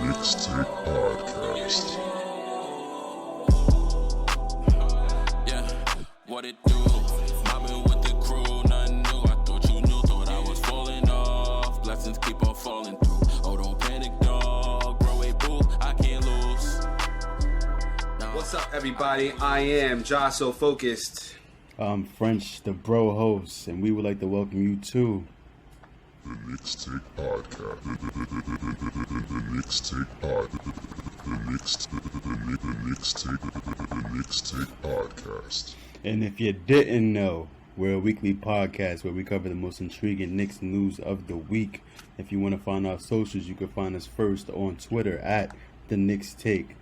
Mixtape Podcast. Yeah, what it do? Mobbing with the crew, nothing new. I thought you knew, thought I was falling off. Blessings keep on falling through. Oh, don't panic, dog. Bro, wait, boo, I can't lose. What's up, everybody? I am Josh So Focused. I'm French, the bro host, and we would like to welcome you to The Mixtape Podcast. The Mixtape Podcast. The Mixtape Podcast. And if you didn't know, we're a weekly podcast where we cover the most intriguing Knicks news of the week. If you want to find our socials, you can find us first on Twitter at The Knicks Take.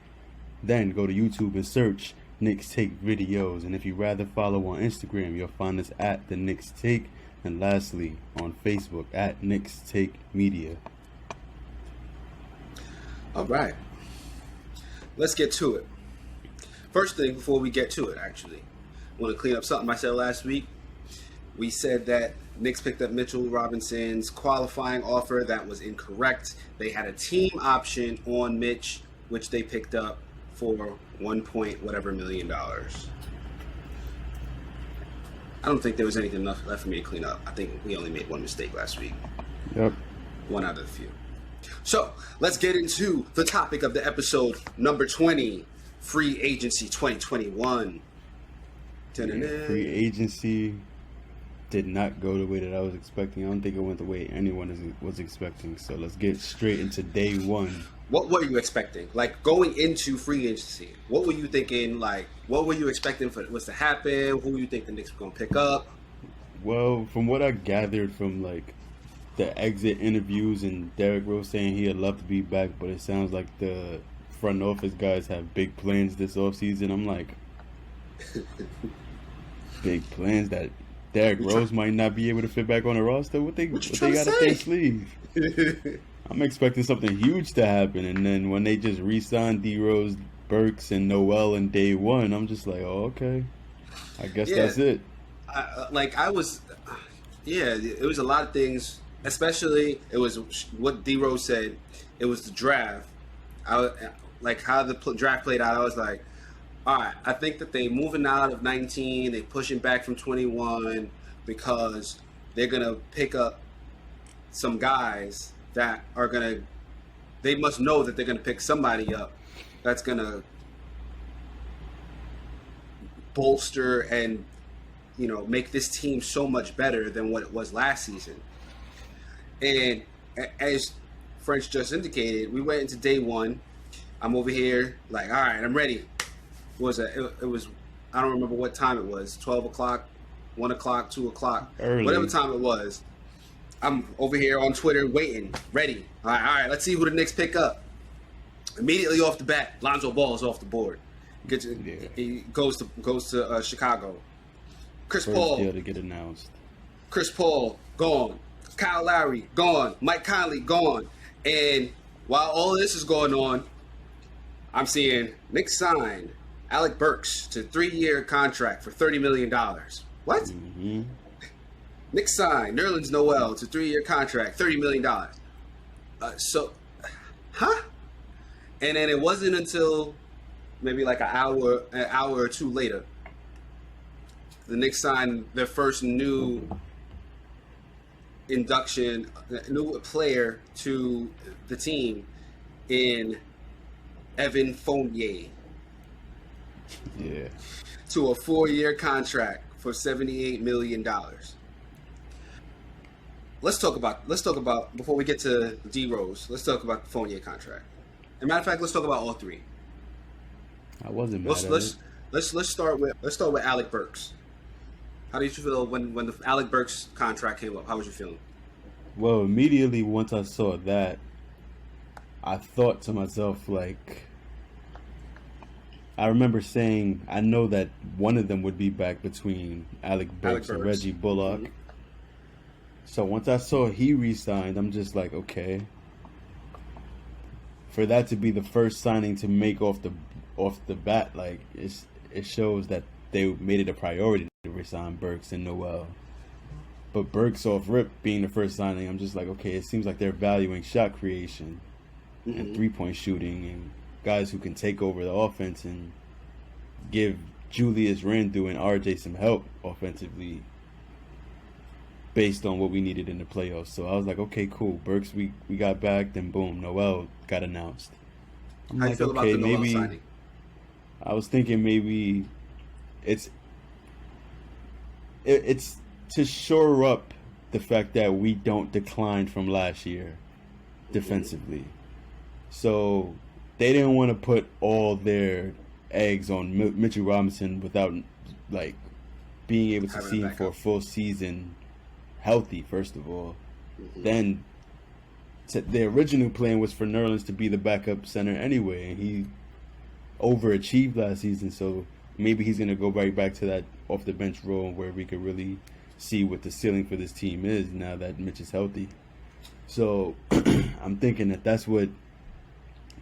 Then go to YouTube and search Knicks Take Videos. And if you rather follow on Instagram, you'll find us at The Knicks Take. And lastly, on Facebook at Knicks Take Media. All right. Let's get to it. First thing, before we get to it, actually, I want to clean up something I said last week. We said that Knicks picked up Mitchell Robinson's qualifying offer. That was incorrect. They had a team option on Mitch, which they picked up for $1 million. I don't think there was anything left for me to clean up. I think we only made one mistake last week. Yep. One out of the few. So, let's get into the topic of the episode, number 20, Free Agency 2021. Free agency did not go the way that I was expecting. I don't think it went the way anyone was expecting. So let's get straight into day one. What were you expecting? Like, going into free agency, what were you thinking? Like, what were you expecting for what's to happen? Who you think the Knicks were going to pick up? Well, from what I gathered from, like, the exit interviews and Derrick Rose saying he'd love to be back, but it sounds like the front office guys have big plans this offseason. I'm like, big plans that Derrick Rose might not be able to fit back on the roster? What they got up their sleeve? I'm expecting something huge to happen, and then when they just re-signed D Rose, Burks, and Noel in day one, I'm just like, oh, okay. I guess that's it. It was a lot of things, especially it was what D Rose said. It was the draft. Like how the draft played out, I was like, all right, I think that they moving out of 19, they pushing back from 21 because they're going to pick up some guys that are going to, they must know that they're going to pick somebody up that's going to bolster and, make this team so much better than what it was last season. And as French just indicated, we went into day one. I'm over here like, all right, I'm ready. What was it was, I don't remember what time it was, 12 o'clock, 1 o'clock, 2 o'clock, early. Whatever time it was. I'm over here on Twitter waiting, ready. All right, let's see who the Knicks pick up. Immediately off the bat, Lonzo Ball is off the board. He goes to Chicago. Chris First Paul deal to get announced. Chris Paul gone. Kyle Lowry gone. Mike Conley gone. And while all this is going on, I'm seeing Knicks signed Alec Burks to 3-year contract for $30 million. What? Mm-hmm. Knicks signed Nerlens Noel to 3-year contract, $30 million. And then it wasn't until maybe like an hour or two later, the Knicks signed their first new induction, new player to the team in Evan Fournier. Yeah. To a 4-year contract for $78 million. Let's talk about before we get to D Rose. Let's talk about the Fournier contract. As a matter of fact, let's talk about all three. I wasn't mad at it. Let's start with Alec Burks. How did you feel when the Alec Burks contract came up? How was you feeling? Well, immediately once I saw that, I thought to myself, like, I remember saying, I know that one of them would be back between Alec Burks and Reggie Bullock. Mm-hmm. So once I saw he re-signed, I'm just like, okay. For that to be the first signing to make off the bat, like, it shows that they made it a priority to re-sign Burks and Noel. But Burks off rip being the first signing, I'm just like, okay, it seems like they're valuing shot creation. and 3-point shooting, and guys who can take over the offense and give Julius Randle and RJ some help offensively based on what we needed in the playoffs. So I was like, okay, cool. Burks, we got back. Then boom, Noel got announced. I'm How like, you feel okay, about the Noel maybe. signing? I was thinking maybe it's to shore up the fact that we don't decline from last year defensively. So they didn't want to put all their eggs on Mitchell Robinson without like being able to Having see a him for a backup. full season healthy, first of all. Mm-hmm. Then the original plan was for Nerlens to be the backup center anyway, and he overachieved last season, so maybe he's going to go right back to that off the bench role where we could really see what the ceiling for this team is now that Mitch is healthy. So I'm thinking that that's what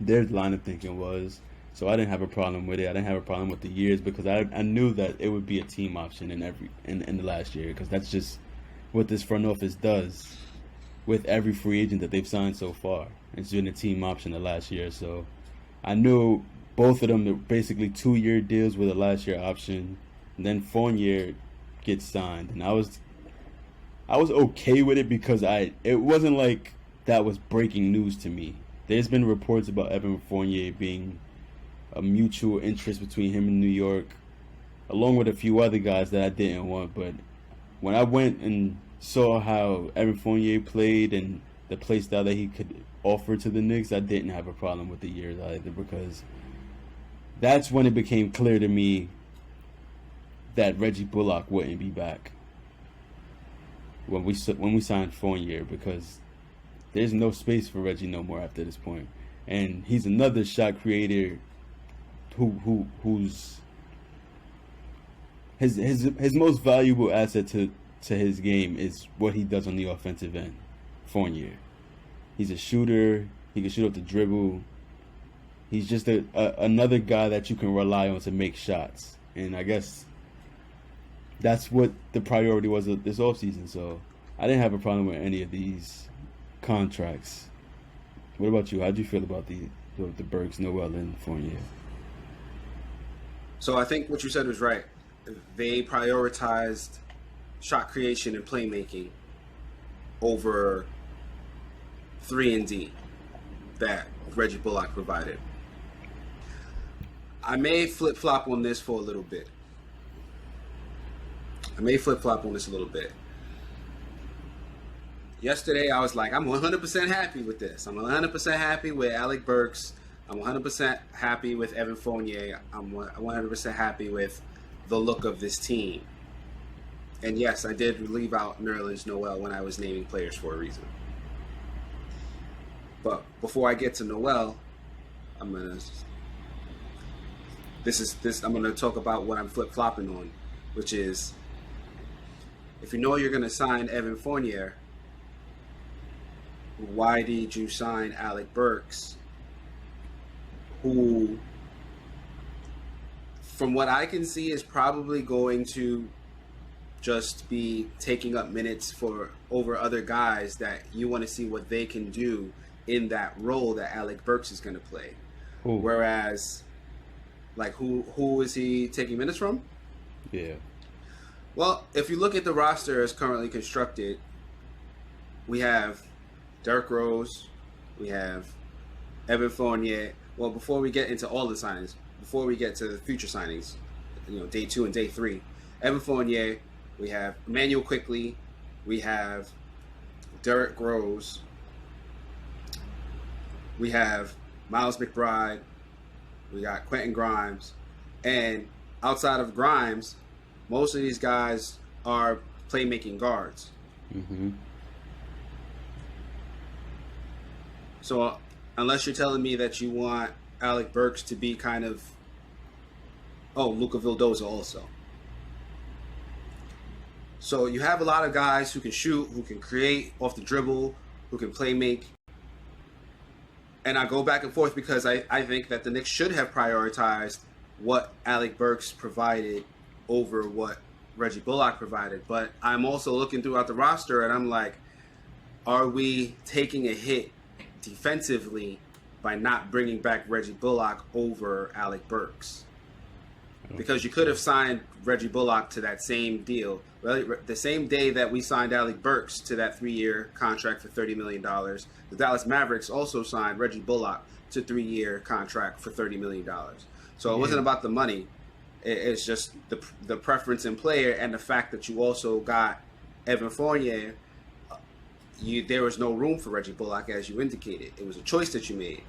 their line of thinking was. So I didn't have a problem with it. I didn't have a problem with the years because I knew that it would be a team option in the last year, because that's just what this front office does with every free agent that they've signed so far. It's been a team option the last year. So I knew both of them are basically 2-year deals with a last year option. And then Fournier gets signed, and I was okay with it because it wasn't like that was breaking news to me. There's been reports about Evan Fournier being a mutual interest between him and New York, along with a few other guys that I didn't want. But when I went and saw how Evan Fournier played and the play style that he could offer to the Knicks, I didn't have a problem with the years either, because that's when it became clear to me that Reggie Bullock wouldn't be back when we signed Fournier, because there's no space for Reggie no more after this point, and he's another shot creator who's his most valuable asset to his game is what he does on the offensive end. Fournier, he's a shooter. He can shoot up the dribble. He's just another guy that you can rely on to make shots. And I guess that's what the priority was of this offseason. So I didn't have a problem with any of these contracts. What about you? How'd you feel about the Burks, Noel, and Fournier? So I think what you said was right. They prioritized shot creation and playmaking over 3-and-D that Reggie Bullock provided. I may flip-flop on this for a little bit. Yesterday, I was like, I'm 100% happy with this. I'm 100% happy with Alec Burks. I'm 100% happy with Evan Fournier. I'm 100% happy with the look of this team. And yes, I did leave out Nerlens Noel when I was naming players for a reason. But before I get to Noel, I'm gonna talk about what I'm flip-flopping on, which is, if you know you're gonna sign Evan Fournier, why did you sign Alec Burks, who, from what I can see, is probably going to just be taking up minutes over other guys that you want to see what they can do in that role that Alec Burks is going to play. Ooh. Whereas, like, who is he taking minutes from? Yeah. Well, if you look at the roster as currently constructed, we have Derrick Rose, we have Evan Fournier. Well, before we get into all the signings, before we get to the future signings, day 2 and day 3, Evan Fournier, we have Emmanuel Quickley, we have Derrick Rose, we have Miles McBride, we got Quentin Grimes, and outside of Grimes, most of these guys are playmaking guards. Mm-hmm. So unless you're telling me that you want Alec Burks to be kind of, Luka Vildoza also. So you have a lot of guys who can shoot, who can create off the dribble, who can play make. And I go back and forth because I think that the Knicks should have prioritized what Alec Burks provided over what Reggie Bullock provided. But I'm also looking throughout the roster and I'm like, are we taking a hit defensively by not bringing back Reggie Bullock over Alec Burks. Because you could have signed Reggie Bullock to that same deal. The same day that we signed Alec Burks to that 3-year contract for $30 million, the Dallas Mavericks also signed Reggie Bullock to a 3-year contract for $30 million. So it wasn't about the money. It's just the preference in player and the fact that you also got Evan Fournier. There was no room for Reggie Bullock, as you indicated. It was a choice that you made.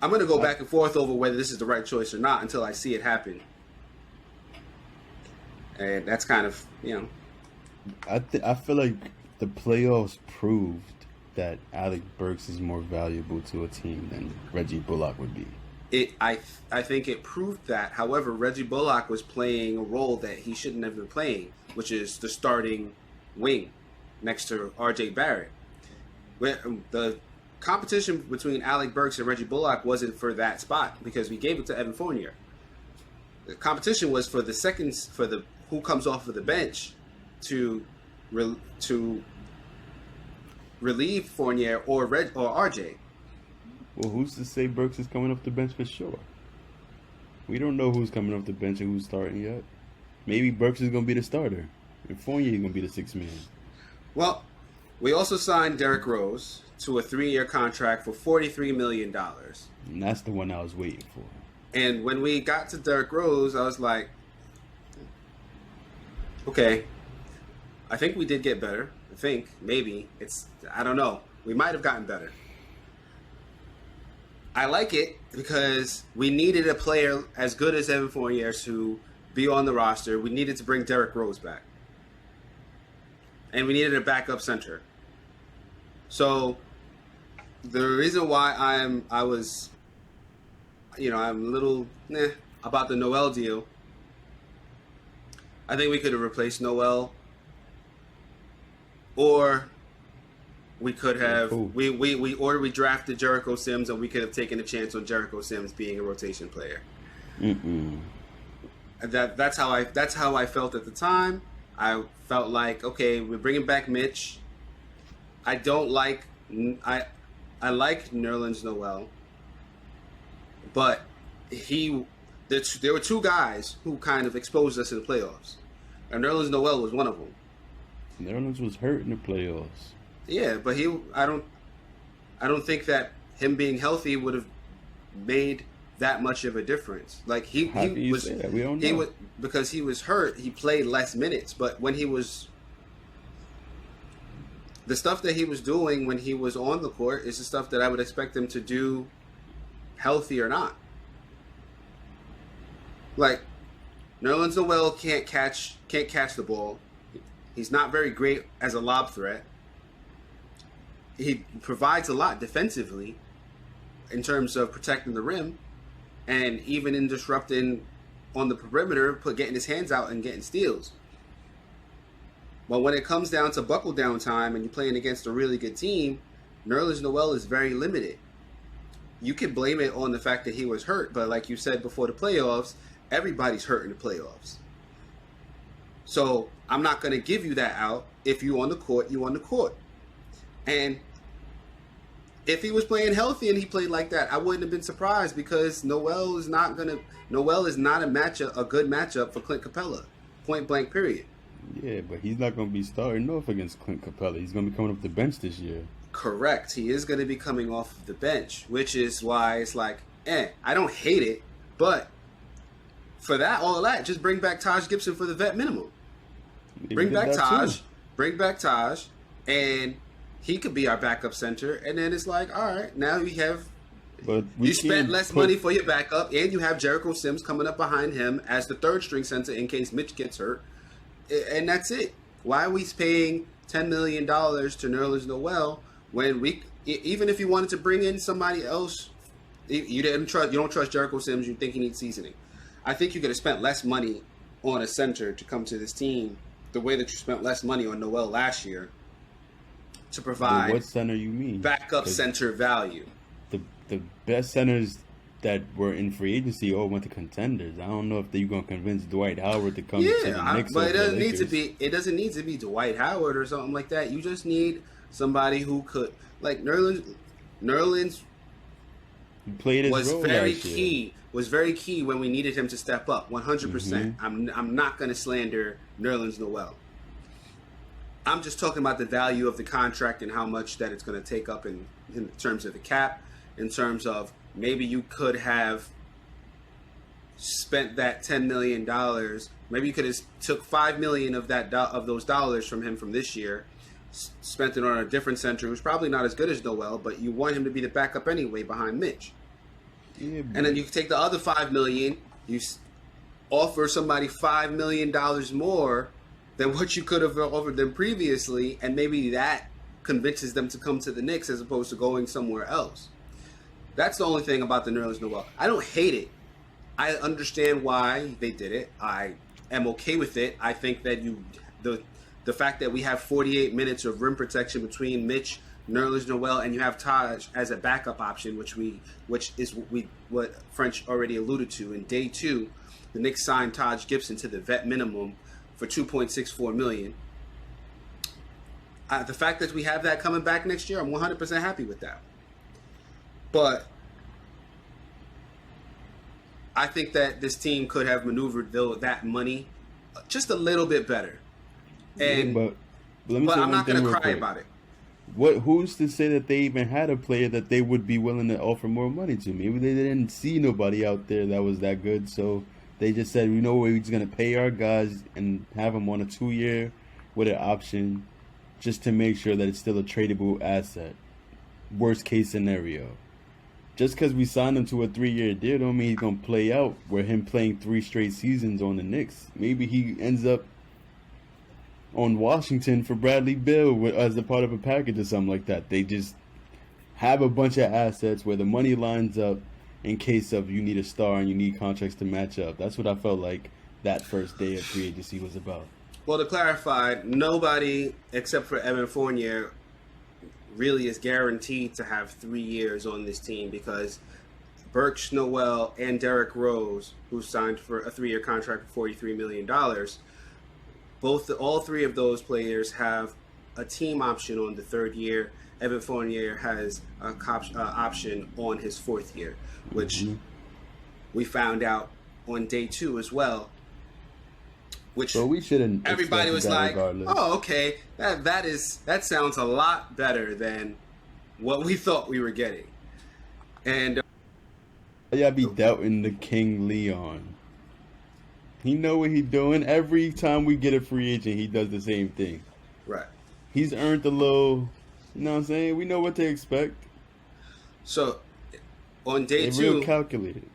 I'm going to go back and forth over whether this is the right choice or not until I see it happen. And that's kind of, I feel like the playoffs proved that Alec Burks is more valuable to a team than Reggie Bullock would be. I think it proved that. However, Reggie Bullock was playing a role that he shouldn't have been playing, which is the starting wing next to R.J. Barrett. The competition between Alec Burks and Reggie Bullock wasn't for that spot because we gave it to Evan Fournier. The competition was for the who comes off of the bench to relieve Fournier or RJ. Well, who's to say Burks is coming off the bench for sure? We don't know who's coming off the bench and who's starting yet. Maybe Burks is going to be the starter, and Fournier is going to be the sixth man. Well, we also signed Derrick Rose to a 3-year contract for $43 million. And that's the one I was waiting for. And when we got to Derrick Rose, I was like, okay, I think we did get better. Maybe. I don't know. We might have gotten better. I like it because we needed a player as good as Evan Fournier to be on the roster. We needed to bring Derrick Rose back. And we needed a backup center. So the reason why I'm a little about the Noel deal. I think we could have replaced Noel, or we could have we drafted Jericho Sims, and we could have taken a chance on Jericho Sims being a rotation player. That's how I felt at the time. I felt like, okay, we're bringing back Mitch. I like Nerlens Noel, but there were two guys who kind of exposed us in the playoffs, and Nerlens Noel was one of them. Nerlens was hurt in the playoffs. Yeah, but I don't think that him being healthy would have made that much of a difference. Like he was, say that? We don't know. He was, because he was hurt. He played less minutes, but when he was, the stuff that he was doing when he was on the court is the stuff that I would expect him to do, healthy or not. Like Nerlens Noel can't catch the ball. He's not very great as a lob threat. He provides a lot defensively in terms of protecting the rim, and even in disrupting on the perimeter, getting his hands out and getting steals. But when it comes down to buckle down time and you're playing against a really good team, Nerlens Noel is very limited. You can blame it on the fact that he was hurt, but like you said before the playoffs, everybody's hurt in the playoffs. So I'm not going to give you that out. If you on the court, you on the court. And if he was playing healthy and he played like that, I wouldn't have been surprised, because Noel is not a good matchup for Clint Capella. Point blank, period. Yeah, but he's not going to be starting off against Clint Capella. He's going to be coming off the bench this year. Correct. He is going to be coming off of the bench, which is why it's like, I don't hate it, but for all that, just bring back Taj Gibson for the vet minimum. Bring back Taj, and he could be our backup center. And then it's like, all right, now we have. But you spent less money for your backup, and you have Jericho Sims coming up behind him as the third string center in case Mitch gets hurt, and that's it. Why are we paying $10 million to Nerlens Noel when even if you wanted to bring in somebody else, you don't trust Jericho Sims. You think he needs seasoning. I think you could have spent less money on a center to come to this team the way that you spent less money on Noel last year to provide what center you mean? Backup center value. The best centers that were in free agency all went to contenders. I don't know if you're going to convince Dwight Howard to come to the Knicks. But it doesn't need to be Dwight Howard or something like that. You just need somebody who could, like Nerlens He played his was role very last year. key. Was very key when we needed him to step up. 100%. I'm not going to slander Nerlens Noel. I'm just talking about the value of the contract and how much that it's going to take up in terms of the cap, in terms of maybe you could have spent that $10 million. Maybe you could have took $5 million of those dollars from him from this year, spent it on a different center who's probably not as good as Noel, but you want him to be the backup anyway behind Mitch. Yeah, And then you take the other $5 million, you offer somebody $5 million more than what you could have offered them previously, and maybe that convinces them to come to the Knicks as opposed to going somewhere else. That's the only thing about the Nerlens Noel. I don't hate it. I understand why they did it. I am okay with it. I think that the fact that we have 48 minutes of rim protection between Mitch, Nerlens Noel, and you have Taj as a backup option, which is what French already alluded to. In day 2, the Knicks signed Taj Gibson to the vet minimum for $2.64 million. The fact that we have that coming back next year, I'm 100% happy with that. But I think that this team could have maneuvered that money just a little bit better. And but let me say I'm one not thing going to real cry quick. about it. Who's to say that they even had a player that they would be willing to offer more money to? Maybe they didn't see nobody out there that was that good, so they just said, you know what, we're just going to pay our guys and have them on a 2-year with an option just to make sure that it's still a tradable asset. Worst case scenario. Just because we signed him to a 3-year deal don't mean he's going to play out where him playing 3 straight seasons on the Knicks. Maybe he ends up on Washington for Bradley Beal as a part of a package or something like that. They just have a bunch of assets where the money lines up in case of you need a star and you need contracts to match up. That's what I felt like that first day of free agency was about. Well, to clarify, nobody except for Evan Fournier really is guaranteed to have 3 years on this team, because Birch, Noel, and Derrick Rose, who signed for a 3-year contract for $43 million, all 3 of those players have a team option on the 3rd year. Evan Fournier has an option on his 4th year, which we found out on day 2 as well. Which So we shouldn't. everybody was expect that like, regardless. "Oh, okay, that sounds a lot better than what we thought we were getting." And Y'all be doubting the King Leon. He know what he doing. Every time we get a free agent, he does the same thing. right. He's earned a little. You know what I'm saying? We know what to expect. So on day They're 2, real calculated.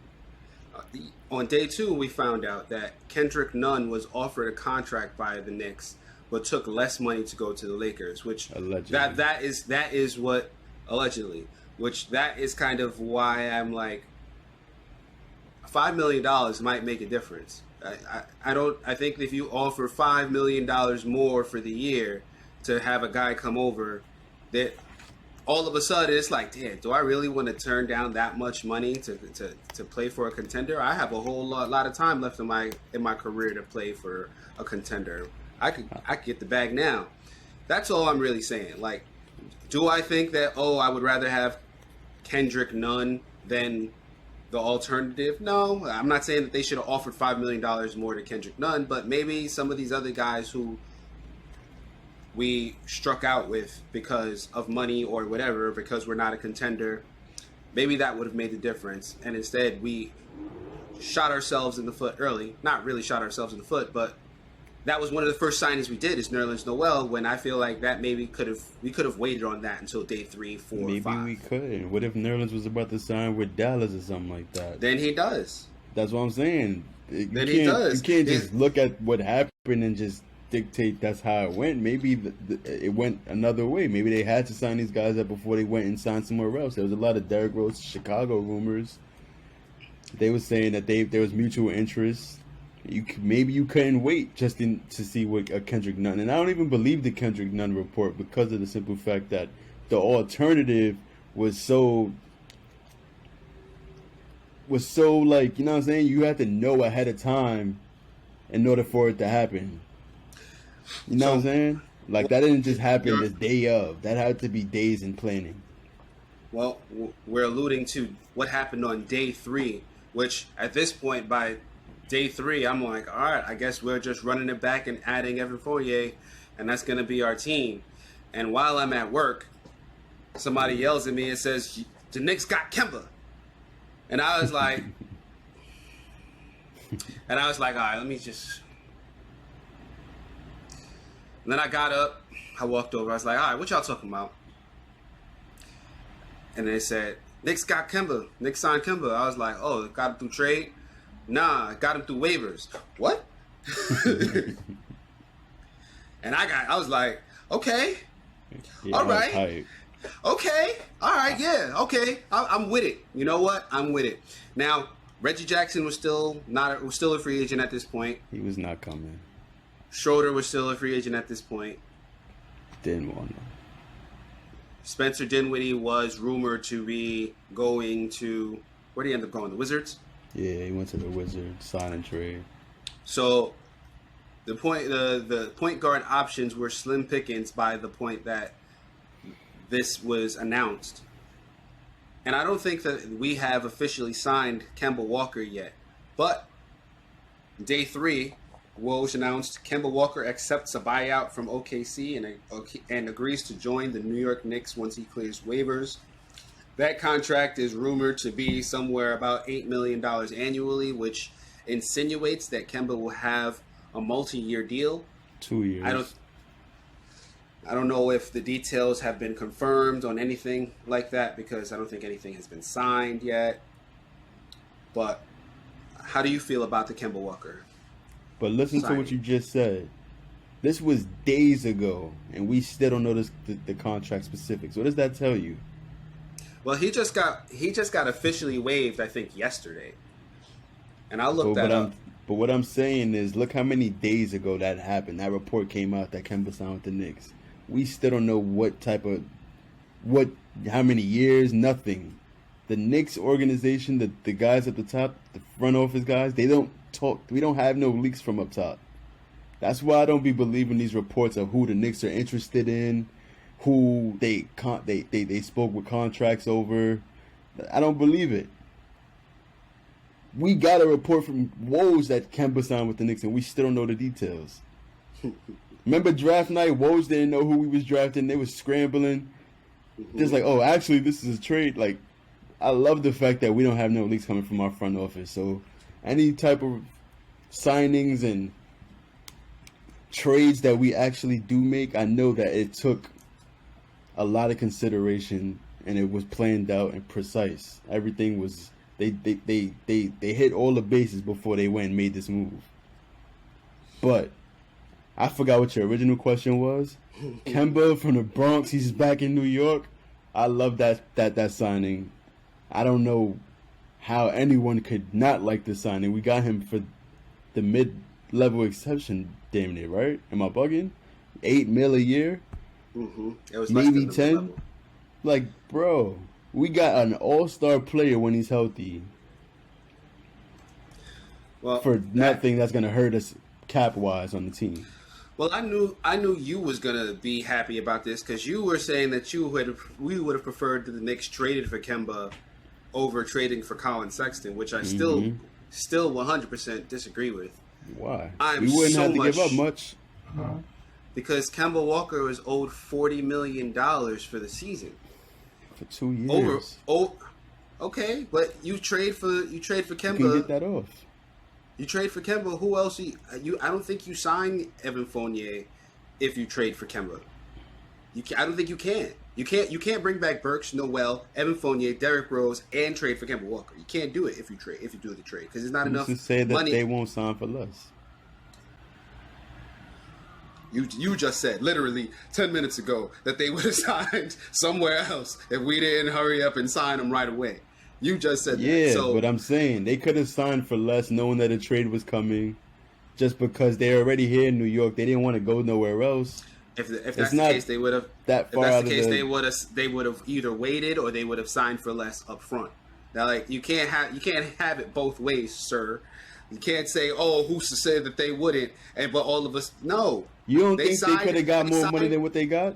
on day 2, we found out that Kendrick Nunn was offered a contract by the Knicks, but took less money to go to the Lakers, which Allegedly. that is what allegedly, which that is kind of why I'm like, $5 million might make a difference. I think if you offer $5 million more for the year to have a guy come over, that all of a sudden it's like, damn, do I really want to turn down that much money to play for a contender? I have a whole lot of time left in my career to play for a contender. I could get the bag now. That's all I'm really saying. Like, do I think that, I would rather have Kendrick Nunn than the alternative? No, I'm not saying that they should have offered $5 million more to Kendrick Nunn, but maybe some of these other guys who we struck out with because of money or whatever, because we're not a contender, maybe that would have made the difference. And instead, we shot ourselves in the foot early. Not really shot ourselves in the foot, but that was one of the first signings we did, is Nerlens Noel, when I feel like that maybe we could have waited on that until day 3, 4, Maybe 5. we could. What if Nerlens was about to sign with Dallas or something like that? Then he does. That's what I'm saying. Then he does. You can't just look at what happened and just dictate that's how it went. Maybe it went another way. Maybe they had to sign these guys up before they went and signed somewhere else. There was a lot of Derrick Rose Chicago rumors. They were saying that there was mutual interest. Maybe you couldn't wait just to see what a Kendrick Nunn. And I don't even believe the Kendrick Nunn report, because of the simple fact that the alternative was so like, you know what I'm saying? You had to know ahead of time in order for it to happen. You know what I'm saying? Like, that didn't just happen the day of. That had to be days in planning. Well, we're alluding to what happened on day 3, which at this point, by day 3, I'm like, all right, I guess we're just running it back and adding Evan Fournier, and that's going to be our team. And while I'm at work, somebody yells at me and says, the Knicks got Kemba. And I was like, all right, let me just. And then I got up, I walked over, I was like, all right, what y'all talking about? And they said, Knicks got Kemba. Knicks signed Kemba. I was like, oh, got him through trade? Nah, got him through waivers. What? And I was like, okay. Yeah, All right. Okay. All right. Yeah. Okay. I'm with it. You know what? I'm with it. Now, Reggie Jackson was still a free agent at this point. He was not coming. Schroeder was still a free agent at this point. Didn't want him. Spencer Dinwiddie was rumored to be going to, where did he end up going? The Wizards? Yeah, he went to the Wizards, sign and trade. So the point guard options were slim pickings by the point that this was announced. And I don't think that we have officially signed Kemba Walker yet. But day 3, Woj announced Kemba Walker accepts a buyout from OKC and agrees to join the New York Knicks once he clears waivers. That contract is rumored to be somewhere about $8 million annually, which insinuates that Kemba will have a multi-year deal. 2 years. I don't know if the details have been confirmed on anything like that because I don't think anything has been signed yet. But how do you feel about the Kemba Walker? But listen to what you just said. This was days ago, and we still don't know the contract specifics. What does that tell you? Well, he just got officially waived, I think, yesterday. And I'll look that up. But what I'm saying is, look how many days ago that happened. That report came out that Kemba signed with the Knicks. We still don't know how many years, nothing. The Knicks organization, the guys at the top, the front office guys, they don't talk. We don't have no leaks from up top. That's why I don't be believing these reports of who the Knicks are interested in, who they spoke with contracts over. I don't believe it. We got a report from Woj that Kemba signed with the Knicks, and we still don't know the details. Remember draft night? Woj didn't know who we was drafting. They was scrambling. Just like, oh, actually, this is a trade. Like, I love the fact that we don't have no leaks coming from our front office. So, any type of signings and trades that we actually do make, I know that it took a lot of consideration and it was planned out and precise. Everything was they hit all the bases before they went and made this move. But I forgot what your original question was. Kemba from the Bronx, he's back in New York. I love that signing. I don't know how anyone could not like this signing. We got him for the mid-level exception, damn near, right? Am I bugging? $8 million a year? Mm-hmm. It was maybe less than 10. Like, bro, we got an all-star player when he's healthy. Well, for nothing that's gonna hurt us cap-wise on the team. Well, I knew you was gonna be happy about this because you were saying that we would have preferred that the Knicks traded for Kemba over trading for Colin Sexton, which I still 100% disagree with. Why? We wouldn't have to give up much. Because Kemba Walker is owed $40 million for the season. For 2 years. Okay, but you trade for Kemba. You can get that off. You trade for Kemba. Who else? I don't think you sign Evan Fournier if you trade for Kemba. I don't think you can. You can't bring back Burks, Noel, Evan Fournier, Derrick Rose, and trade for Kemba Walker. You can't do it if you do the trade because there's not enough to say that money. They won't sign for less. You just said literally 10 minutes ago that they would have signed somewhere else if we didn't hurry up and sign them right away. You just said that. Yeah, but I'm saying they could have signed for less knowing that a trade was coming just because they're already here in New York. They didn't want to go nowhere else. If that's the case, they would have. That far out of the... they would have either waited or they would have signed for less up front. Now, like you can't have it both ways, sir. You can't say, "Oh, who's to say that they wouldn't?" But all of us, no. You don't think they could have got more money than what they got?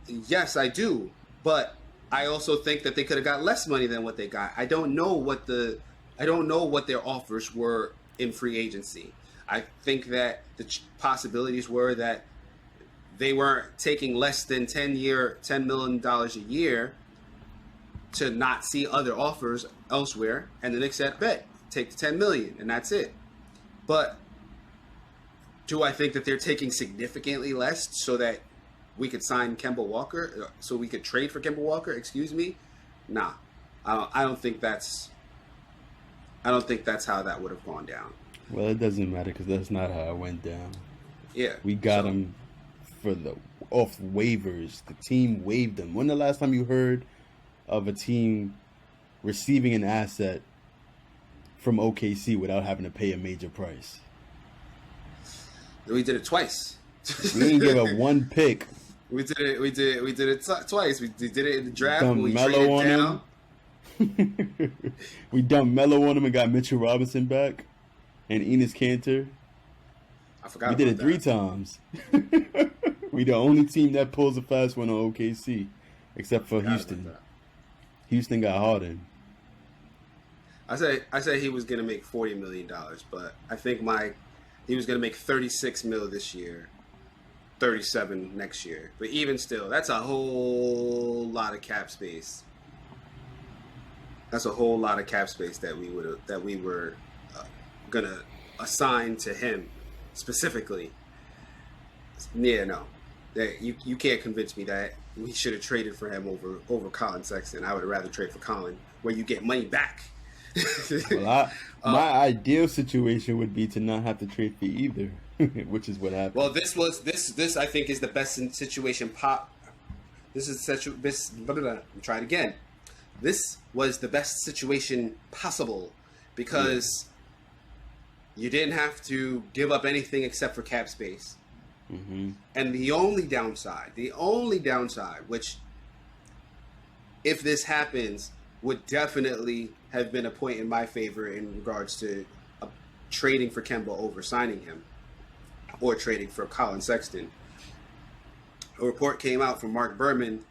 Yes, I do. But I also think that they could have got less money than what they got. I don't know what their offers were in free agency. I think that the possibilities were that they weren't taking less than $10 million a year to not see other offers elsewhere, and the Knicks said, "Bet, take the $10 million," and that's it. But do I think that they're taking significantly less so that we could sign Kemba Walker, so we could trade for Kemba Walker? Excuse me, nah. I don't think that's how that would have gone down. Well, it doesn't matter because that's not how it went down. Yeah, we got him off waivers. The team waived him. When the last time you heard of a team receiving an asset from OKC without having to pay a major price? We did it twice. We didn't give up one pick. We did it. We did it twice. We did it in the draft Dumped when we Melo traded on down. We dumped Melo on him and got Mitchell Robinson back and Enes Kanter. I forgot. We did it about 3 that. times. We the only team that pulls a fast one on OKC, except for Forgot Houston. about that. Houston got Harden. I said he was gonna make $40 million, but I think he was gonna make 36 mil this year, 37 next year. But even still, that's a whole lot of cap space. That's a whole lot of cap space that we were gonna assign to him specifically. Yeah, no, you can't convince me that we should have traded for him over Colin Sexton. I would have rather trade for Colin, where you get money back. Well, my ideal situation would be to not have to trade for either, which is what happened. Well, this I think is the best situation. This is this. Try it again. This was the best situation possible because you didn't have to give up anything except for cap space. Mm-hmm. And the only downside, which if this happens, would definitely have been a point in my favor in regards to trading for Kemba over signing him or trading for Colin Sexton. A report came out from Mark Berman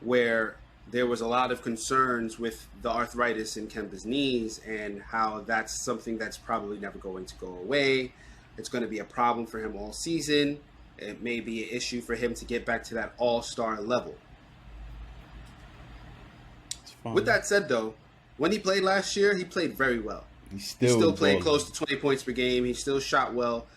where there was a lot of concerns with the arthritis in Kemba's knees and how that's something that's probably never going to go away. It's going to be a problem for him all season. It may be an issue for him to get back to that all-star level. With that said, though, when he played last year, he played very well. He He still played balling. close to 20 points per game. He still shot well.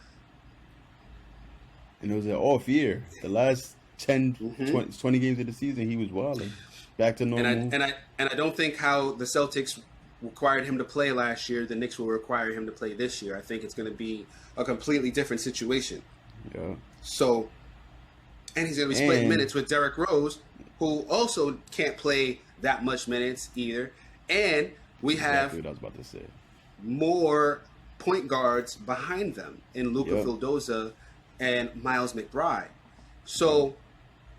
And it was an off year. The last 10, Mm-hmm. 20 games of the season, he was wilding. Back to normal. And I don't think how the Celtics required him to play last year, the Knicks will require him to play this year. I think it's going to be a completely different situation. Yeah. So, and he's going to be splitting And- minutes with Derrick Rose, who also can't play that much minutes either. And we have Exactly what I was about to say. more point guards behind them in Luka Yep. Vildoza and Miles McBride. So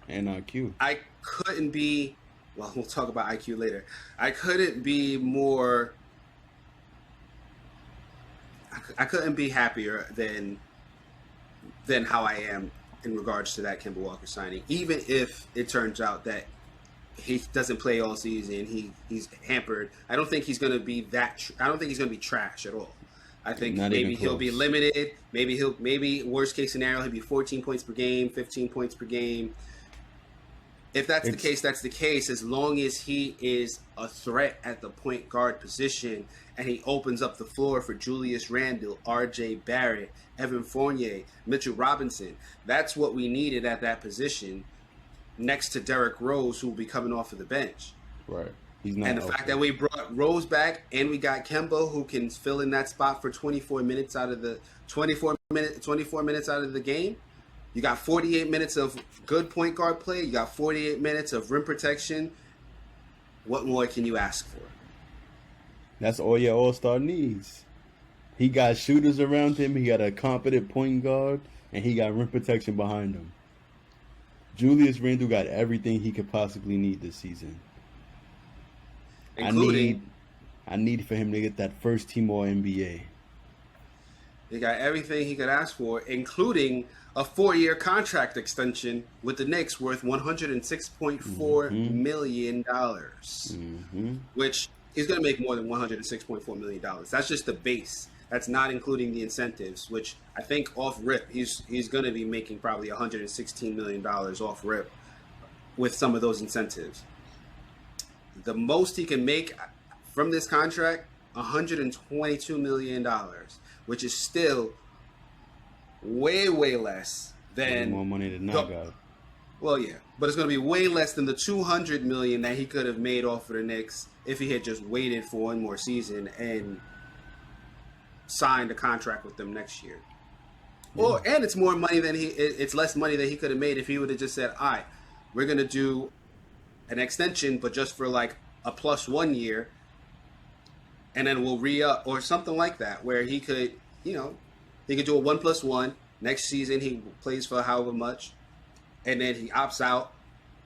And IQ. I couldn't be, well, we'll talk about IQ later. I couldn't be more, I couldn't be happier than how I am in regards to that Kemba Walker signing. Even if it turns out that he doesn't play all season, he's hampered. I don't think he's going to be I don't think he's going to be trash at all. I think Not maybe even he'll be close. limited. Maybe worst case scenario, he'll be 14 points per game, 15 points per game. If that's the case, that's the case. As long as he is a threat at the point guard position and he opens up the floor for Julius Randle, R.J. Barrett, Evan Fournier, Mitchell Robinson. That's what we needed at that position next to Derrick Rose, who will be coming off of the bench. Right. He's not. And the fact that we brought Rose back and we got Kemba, who can fill in that spot for 24 minutes out of the 24 minutes out of the game. You got 48 minutes of good point guard play. You got 48 minutes of rim protection. What more can you ask for? That's all your all-star needs. He got shooters around him. He got a competent point guard, and he got rim protection behind him. Julius Randle got everything he could possibly need this season. Including, I need for him to get that first team All NBA. He got everything he could ask for, including a 4-year contract extension with the Knicks worth $106.4 million, which he's going to make more than $106.4 million. That's just the base. That's not including the incentives, which I think off rip, he's going to be making probably $116 million off rip with some of those incentives. The most he can make from this contract, $122 million, which is still way less than more money than I got. Well, yeah, but it's going to be way less than the $200 million that he could have made off of the Knicks if he had just waited for one more season and signed a contract with them next year. Well, and it's more money than it's less money than he could have made if he would have just said, all right, we're going to do an extension, but just for like a plus 1 year, and then we'll re-up or something like that, where he could, he could do a 1+1. Next season he plays for however much, and then he opts out.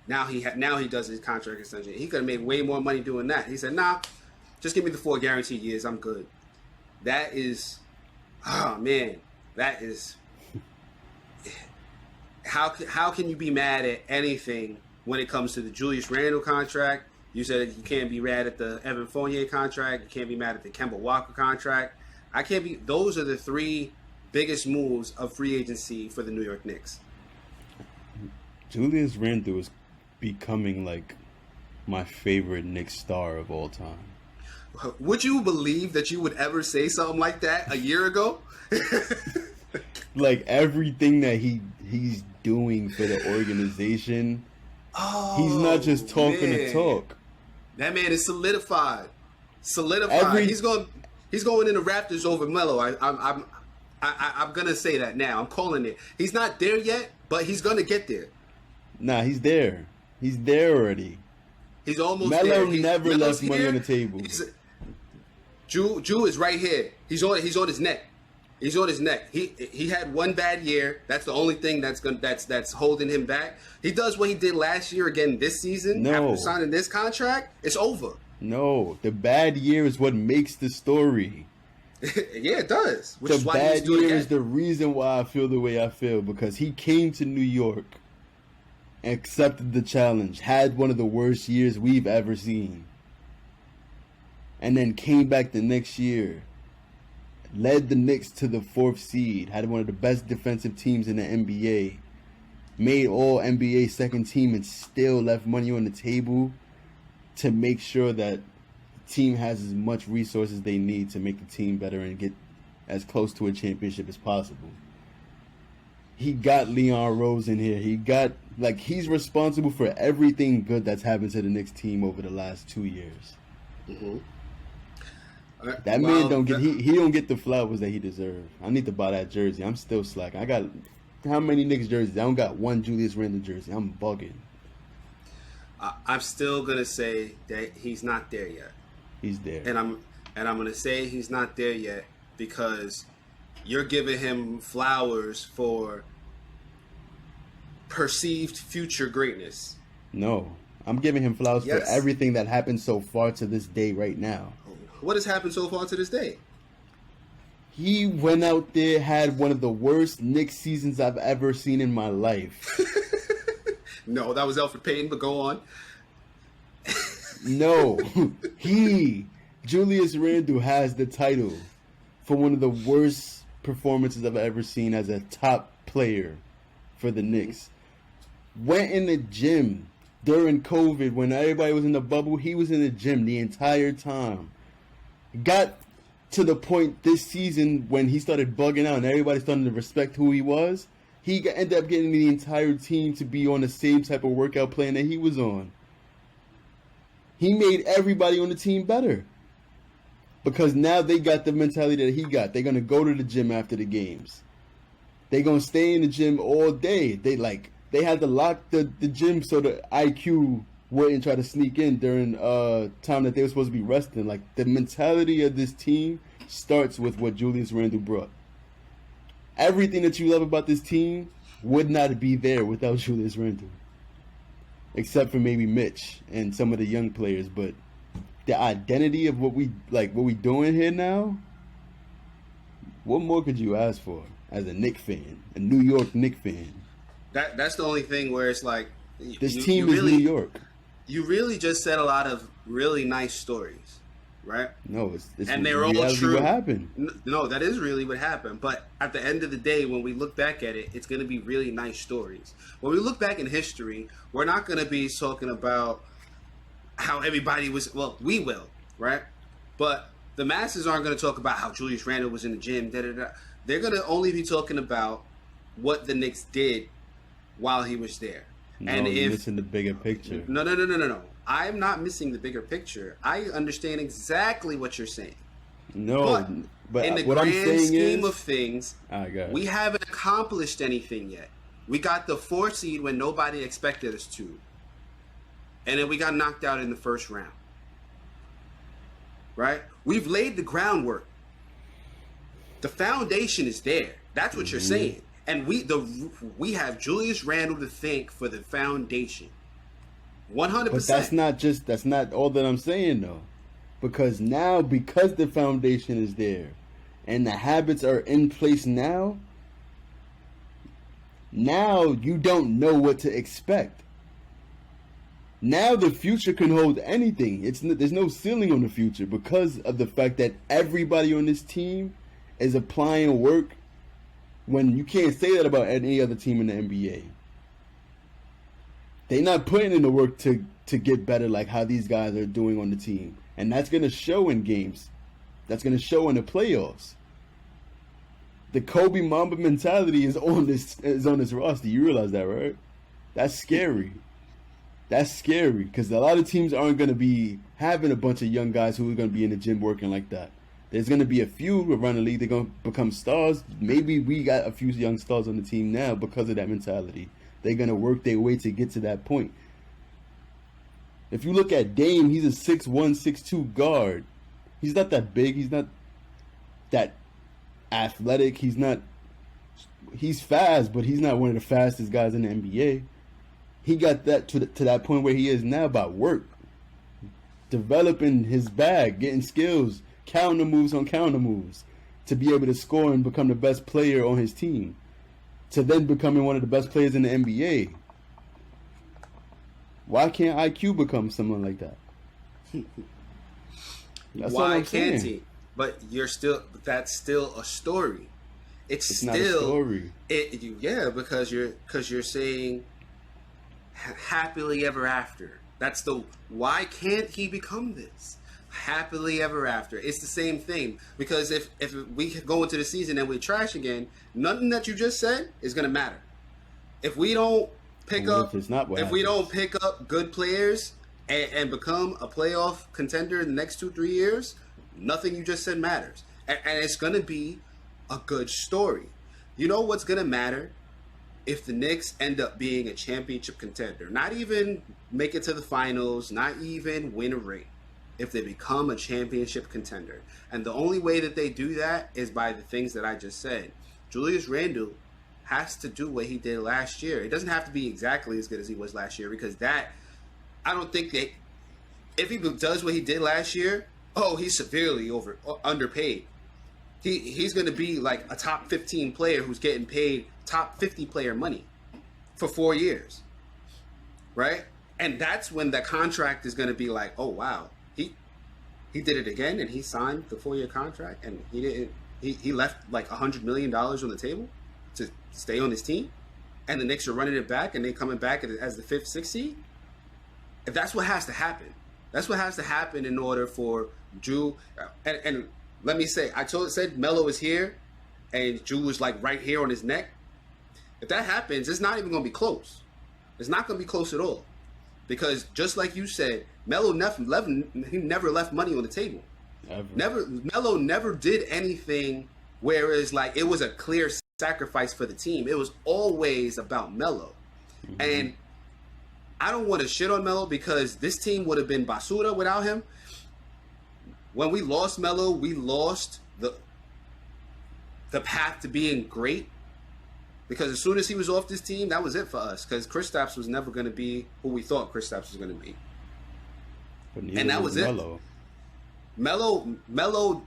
Now he does his contract extension. He could have made way more money doing that. He said, nah, just give me the 4 guaranteed years. I'm good. That is, oh man, that is. How can you be mad at anything when it comes to the Julius Randle contract? You said you can't be mad at the Evan Fournier contract. You can't be mad at the Kemba Walker contract. I can't be. Those are the 3 biggest moves of free agency for the New York Knicks. Julius Randle is becoming like my favorite Knicks star of all time. Would you believe that you would ever say something like that a year ago? Like everything that he's doing for the organization, he's not just talking to talk. That man is solidified. He's going in the Raptors over Melo. I'm gonna say that now. I'm calling it. He's not there yet, but he's gonna get there. Nah, he's there. He's there already. He's almost Melo there. never left money on the table. Jew is right here. He's on his neck. He's on his neck. He had one bad year. That's the only thing that's holding him back. He does what he did last year again this season. No. After signing this contract, it's over. No, the bad year is what makes the story. Yeah, it does. Which The is why he bad needs to do it year is again. the reason why I feel the way I feel, because he came to New York, accepted the challenge, had one of the worst years we've ever seen, and then came back the next year, led the Knicks to the 4th seed, had one of the best defensive teams in the NBA, made all NBA second team, and still left money on the table to make sure that the team has as much resources they need to make the team better and get as close to a championship as possible. He got Leon Rose in here. He's responsible for everything good that's happened to the Knicks team over the last 2 years. Mm-hmm. That man don't get he don't get the flowers that he deserves. I need to buy that jersey. I'm still slacking. I got how many Knicks jerseys? I don't got one Julius Randle jersey. I'm bugging. I'm still gonna say that he's not there yet. He's there. And I'm gonna say he's not there yet because you're giving him flowers for perceived future greatness. No. I'm giving him flowers for everything that happened so far to this day right now. What has happened so far to this day? He went out there, had one of the worst Knicks seasons I've ever seen in my life. No, that was Elfrid Payton, but go on. No. Julius Randle has the title for one of the worst performances I've ever seen as a top player for the Knicks. Went in the gym during COVID when everybody was in the bubble. He was in the gym the entire time. Got to the point this season when he started bugging out and everybody started to respect who he was. He ended up getting the entire team to be on the same type of workout plan that he was on. He made everybody on the team better. Because now they got the mentality that he got. They're going to go to the gym after the games. They're going to stay in the gym all day. They had to lock the gym so the IQ wouldn't try to sneak in during time that they were supposed to be resting. Like, the mentality of this team starts with what Julius Randle brought. Everything that you love about this team would not be there without Julius Randle. Except for maybe Mitch and some of the young players. But the identity of what we doing here now, What more could you ask for as a Knicks fan, a New York Knicks fan? That's the only thing where it's like This team is New York. You really just said a lot of really nice stories, right? No, it's and they're all true. What happened? No, that is really what happened. But at the end of the day, when we look back at it, it's going to be really nice stories. When we look back in history, we're not going to be talking about how everybody was. Well, we will, right? But the masses aren't going to talk about how Julius Randle was in the gym. Da, da, da. They're going to only be talking about what the Knicks did while he was there. No, and you're missing the bigger picture. No. I'm not missing the bigger picture. I understand exactly what you're saying. No, but in the what I'm grand saying scheme is, of things, we we haven't accomplished anything yet. We got the 4 seed when nobody expected us to. And then we got knocked out in the first round. Right? We've laid the groundwork. The foundation is there. That's what you're saying. And we have Julius Randle to thank for the foundation. 100%. But that's not all that I'm saying though. Because the foundation is there and the habits are in place now you don't know what to expect. Now the future can hold anything. There's no ceiling on the future because of the fact that everybody on this team is applying work when you can't say that about any other team in the NBA. They're not putting in the work to get better like how these guys are doing on the team. And that's going to show in games. That's going to show in the playoffs. The Kobe Mamba mentality is on this roster. You realize that, right? That's scary. That's scary because a lot of teams aren't going to be having a bunch of young guys who are going to be in the gym working like that. There's going to be a few around the league. They're going to become stars. Maybe we got a few young stars on the team now because of that mentality. They're going to work their way to get to that point. If you look at Dame, he's a 6'1", 6'2" guard. He's not that big. He's not that athletic. He's fast, but he's not one of the fastest guys in the NBA. He got that to that point where he is now by work. Developing his bag, getting skills, counter moves on counter moves to be able to score and become the best player on his team. To then becoming one of the best players in the NBA. Why can't IQ become someone like that? Why can't he? But that's still a story. It's still not a story. Because you're saying happily ever after. That's why can't he become this? Happily ever after. It's the same thing. Because if we go into the season and we trash again, nothing that you just said is gonna matter. If we don't pick up good players and become a playoff contender in the next 2-3 years, nothing you just said matters. And it's gonna be a good story. You know what's gonna matter? If the Knicks end up being a championship contender, not even make it to the finals, not even win a ring. If they become a championship contender. And the only way that they do that is by the things that I just said. Julius Randle has to do what he did last year. It doesn't have to be exactly as good as he was last year because I don't think that if he does what he did last year, he's severely underpaid. He's going to be like a top 15 player who's getting paid top 50 player money for 4 years. Right? And that's when the contract is going to be like, oh, wow. He did it again, and he signed the 4-year contract, and he left like $100 million on the table to stay on his team, and the Knicks are running it back, and they're coming back as the 5th, 6th seed. If that's what has to happen. That's what has to happen in order for Drew. And let me say, said Melo is here, and Drew is like right here on his neck. If that happens, it's not even going to be close. It's not going to be close at all. Because just like you said, Melo never left money on the table. Melo never did anything whereas like it was a clear sacrifice for the team. It was always about Melo. Mm-hmm. And I don't want to shit on Melo because this team would have been basura without him. When we lost Melo, we lost the path to being great. Because as soon as he was off this team, that was it for us. Because Kristaps was never going to be who we thought Kristaps was going to be. And that was it. Melo,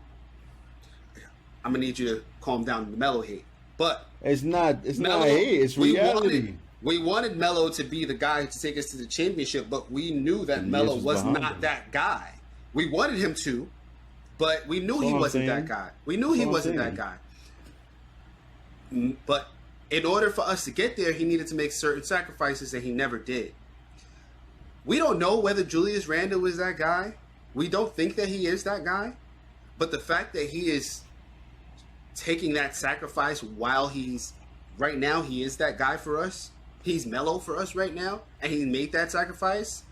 I'm gonna need you to calm down the Melo hate. But It's not Melo, hate. It's reality. We wanted Melo to be the guy to take us to the championship, but we knew that And Melo Years was behind not him. that guy. We wanted him to, but we knew That's he all I'm wasn't that saying. guy. We knew he That's all I'm wasn't that saying. guy. But in order for us to get there, he needed to make certain sacrifices that he never did. We don't know whether Julius Randle is that guy. We don't think that he is that guy. But the fact that he is taking that sacrifice while right now he is that guy for us. He's Melo for us right now, and he made that sacrifice.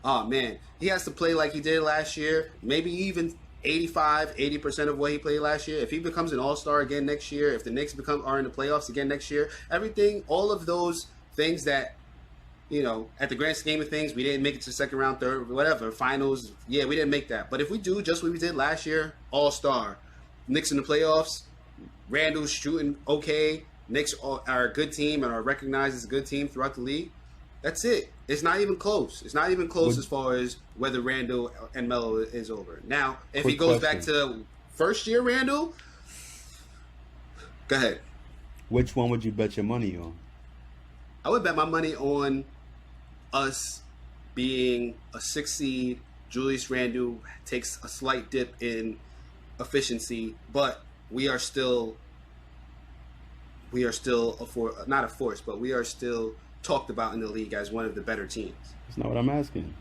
Oh man, he has to play like he did last year, maybe even 80% of what he played last year. If he becomes an all-star again next year, if the Knicks are in the playoffs again next year, everything, all of those things that, at the grand scheme of things, we didn't make it to the second round, third, whatever, finals. Yeah, we didn't make that. But if we do just what we did last year, all-star, Knicks in the playoffs, Randall's shooting okay, Knicks are a good team and are recognized as a good team throughout the league, that's it. It's not even close. It's not even close as far as whether Randall and Melo is over. Now, if he goes back to first-year Randall, go ahead. Which one would you bet your money on? I would bet my money on us being a 6 seed. Julius Randle takes a slight dip in efficiency, but we are still not a force, but we are still talked about in the league as one of the better teams. That's not what I'm asking.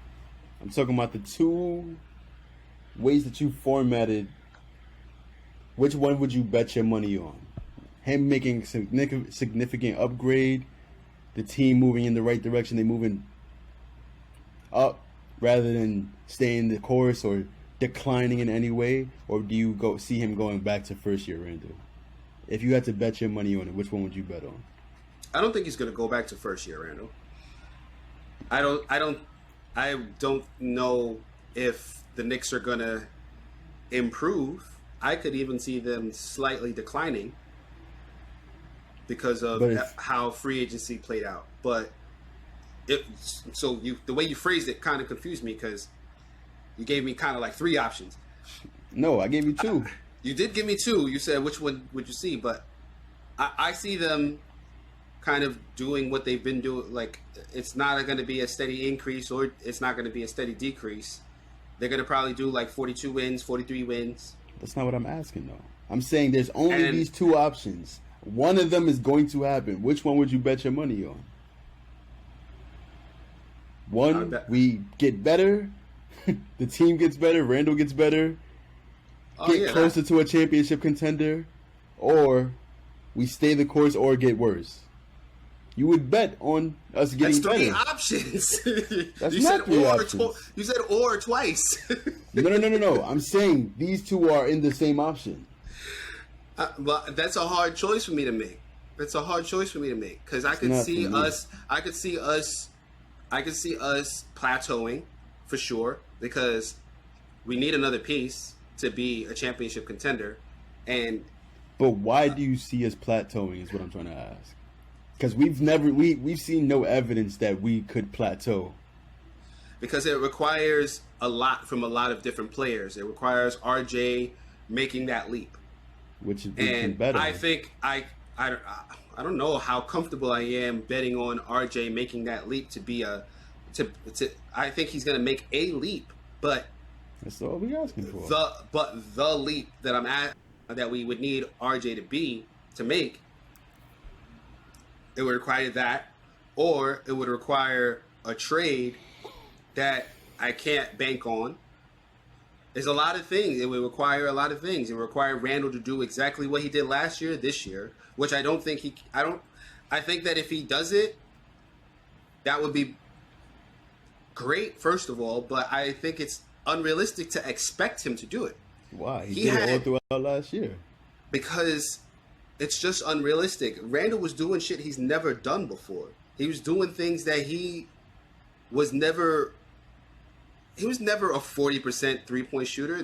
I'm talking about the two ways that you formatted. Which one would you bet your money on? Him making significant upgrade, the team moving in the right direction, they moving up rather than staying the course or declining in any way, or do you see him going back to first year Randall? If you had to bet your money on it, which one would you bet on? I don't think he's going to go back to first year Randall. I don't know if the Knicks are going to improve. I could even see them slightly declining because of how free agency played out. But the way you phrased it kind of confused me because you gave me kind of like three options. No, I gave you two. You did give me two. You said which one would you see, but I see them kind of doing what they've been doing. Like, it's not going to be a steady increase or it's not going to be a steady decrease. They're going to probably do like 42 wins, 43 wins. That's not what I'm asking, though. I'm saying there's only these two options. One of them is going to happen. Which one would you bet your money on? One, we get better. The team gets better. Randall gets better. Get closer to a championship contender. Or we stay the course or get worse. You would bet on us getting better. That's three options. That's you not said three or options. You said or twice. No. I'm saying these two are in the same option. Well, that's a hard choice for me to make. That's a hard choice for me to make because I could see us plateauing for sure because we need another piece to be a championship contender. But why do you see us plateauing? Is what I'm trying to ask. Because we've seen no evidence that we could plateau. Because it requires a lot from a lot of different players. It requires RJ making that leap, which is better. I think I don't know how comfortable I am betting on RJ making that leap to be I think he's going to make a leap, but that's all we're asking for. The leap that we would need RJ to make, it would require that, or it would require a trade that I can't bank on. There's a lot of things. It would require a lot of things. It would require Randall to do exactly what he did last year, this year, which I don't think I think that if he does it, that would be great, first of all, but I think it's unrealistic to expect him to do it. Why? He did it all throughout last year. Because it's just unrealistic. Randall was doing shit he's never done before. He was doing things that he was never a 40% three-point shooter.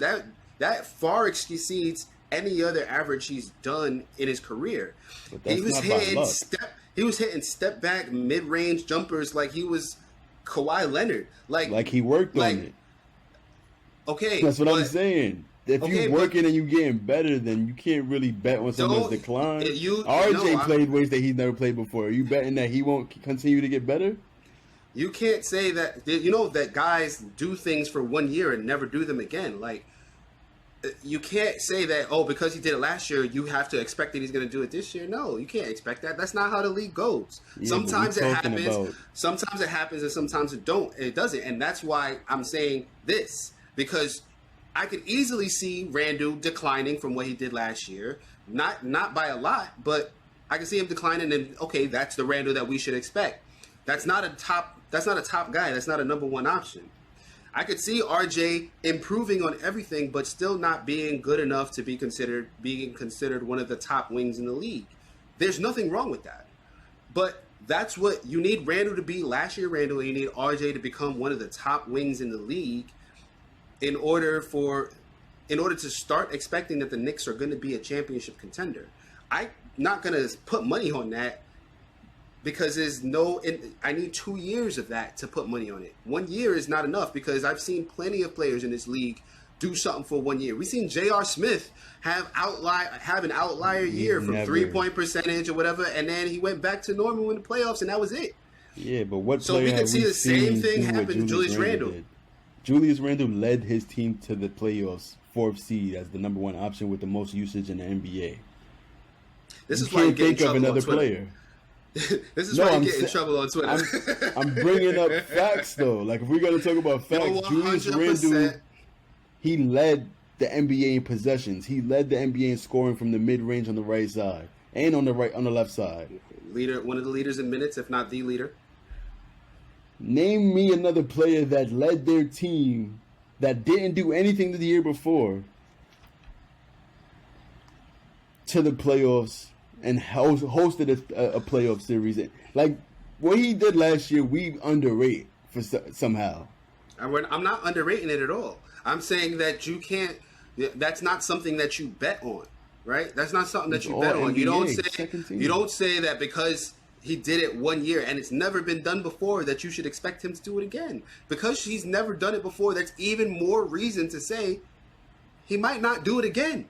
That far exceeds any other average he's done in his career. He was hitting step back mid-range jumpers like he was Kawhi Leonard. Like he worked on it. Okay. That's what I'm saying. if Okay, you but- working and you getting better, then you can't really bet on someone's decline. RJ no, played ways that he's never played before. Are you betting that he won't continue to get better? You can't say that. That guys do things for 1 year and never do them again. Like, you can't say that, oh, because he did it last year, you have to expect that he's going to do it this year. No, you can't expect that. That's not how the league goes. Yeah, Sometimes it happens. about- Sometimes it happens, and sometimes it doesn't. And that's why I'm saying this, because I could easily see Randall declining from what he did last year. Not by a lot, but I can see him declining. And okay, that's the Randall that we should expect. That's not a top guy. That's not a number one option. I could see RJ improving on everything, but still not being good enough to be considered one of the top wings in the league. There's nothing wrong with that. But that's what you need Randall to be last year, Randall, and you need RJ to become one of the top wings in the league in order to start expecting that the Knicks are going to be a championship contender. I'm not going to put money on that, because I need 2 years of that to put money on it. 1 year is not enough, because I've seen plenty of players in this league do something for 1 year. We've seen J.R. Smith have an outlier year from 3-point percentage or whatever, and then he went back to normal in the playoffs, and that was it. Yeah, but what So player we can have see the same seen thing do what happen to Julius Randle. did? Julius Randle led his team to the playoffs, 4th seed, as the number one option with the most usage in the NBA. This You is why you can't get in think of trouble on another Twitter. player. This is No, why I'm you get in sa- trouble on Twitter. I'm bringing up facts though. Like if we're gonna talk about facts, Julius 100%. Randle, he led the NBA in possessions. He led the NBA in scoring from the mid range on the right side and on the left side. One of the leaders in minutes, if not the leader. Name me another player that led their team that didn't do anything the year before to the playoffs and hosted a playoff series. Like what he did last year, we underrate for somehow. I'm not underrating it at all. I'm saying that you can't. That's not something that you bet on, right? That's not something that It's you all bet on. NBA, You don't say that because he did it 1 year and it's never been done before that you should expect him to do it again. Because he's never done it before, that's even more reason to say he might not do it again.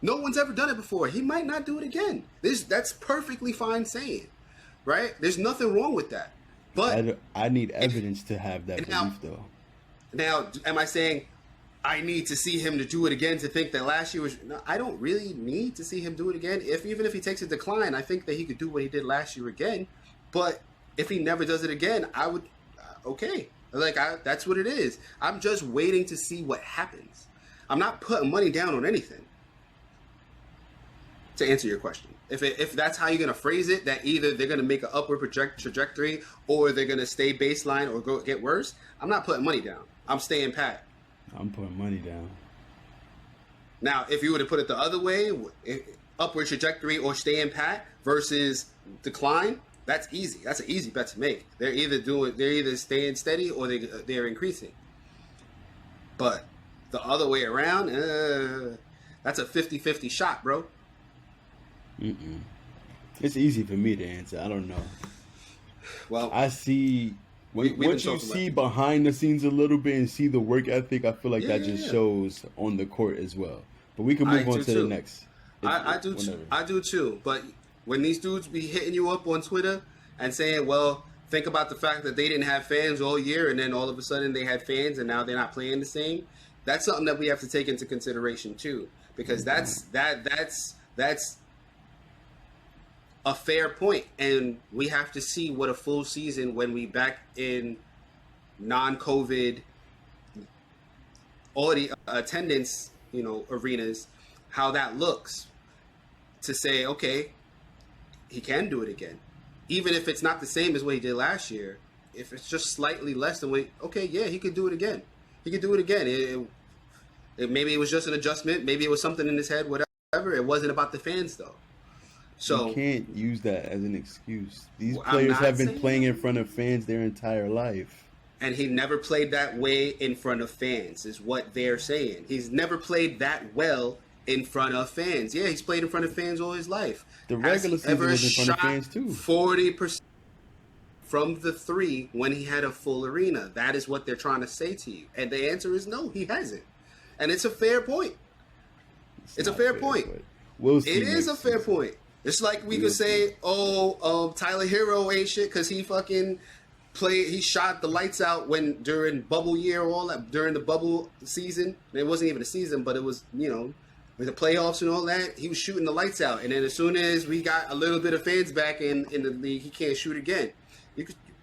No one's ever done it before. He might not do it again. That's perfectly fine saying, right? There's nothing wrong with that. But I need evidence to have that now- belief, though. now, am I saying I need to see him to do it again to think that last year was? No, I don't really need to see him do it again. Even if he takes a decline, I think that he could do what he did last year again. But if he never does it again, I would okay. That's what it is. I'm just waiting to see what happens. I'm not putting money down on anything. To answer your question, if that's how you're gonna phrase it, that either they're gonna make an upward trajectory or they're gonna stay baseline or get worse, I'm not putting money down. I'm staying pat. I'm putting money down. Now, if you were to put it the other way, upward trajectory or staying pat versus decline, that's easy. That's an easy bet to make. They're either staying steady or they're increasing. But the other way around, that's a 50-50 shot, bro. It's easy for me to answer. I don't know. Well, I see we've been once you talking see about- behind the scenes a little bit and see the work ethic, I feel like that just Yeah. shows on the court as well. But we can I move on do to the too. next. I do Whenever. I do too. But when these dudes be hitting you up on Twitter and saying, well, think about the fact that they didn't have fans all year and then all of a sudden they had fans and now they're not playing the same, that's something that we have to take into consideration too. Because that's a fair point, and we have to see what a full season when we back in non-COVID attendance, arenas, how that looks to say, okay, he can do it again, even if it's not the same as what he did last year. If it's just slightly less than okay, yeah, he could do it again. He could do it again. Maybe it was just an adjustment. Maybe it was something in his head. Whatever. It wasn't about the fans though. So you can't use that as an excuse. These Well, I'm players not have been saying playing that. in front of fans their entire life. And he never played that way in front of fans, is what they're saying. He's never played that well in front of fans. Yeah, he's played in front of fans all his life. The Has regular he season ever was in front of shot fans, too. 40% from the three when he had a full arena. That is what they're trying to say to you. And the answer is no, he hasn't. And it's a fair point. It's a not fair point. but we'll see. It is a next fair season. point. It's like we could say, Tyler Hero ain't shit because he fucking played. He shot the lights out during bubble year, all that during the bubble season. It wasn't even a season, but it was with the playoffs and all that. He was shooting the lights out, and then as soon as we got a little bit of fans back in the league, he can't shoot again.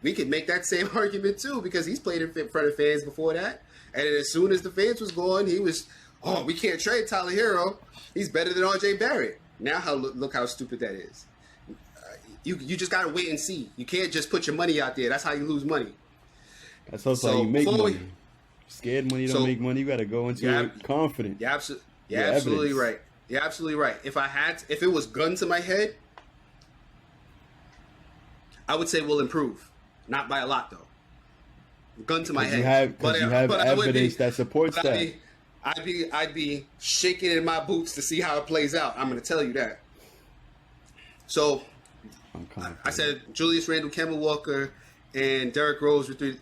We could make that same argument too because he's played in front of fans before that, and then as soon as the fans was gone, he was, we can't trade Tyler Hero. He's better than R.J. Barrett. Now look how stupid that is. You just gotta wait and see. You can't just put your money out there. That's how you lose money. That's also how you make money. Scared money don't make money. You gotta go into it confident. You're absolutely right. You're absolutely right. If it was gun to my head, I would say we'll improve. Not by a lot though. Gun to my head. You have evidence that supports that. I'd be shaking in my boots to see how it plays out. I'm going to tell you that. So, I said Julius Randle, Kemba Walker, and Derrick Rose were three.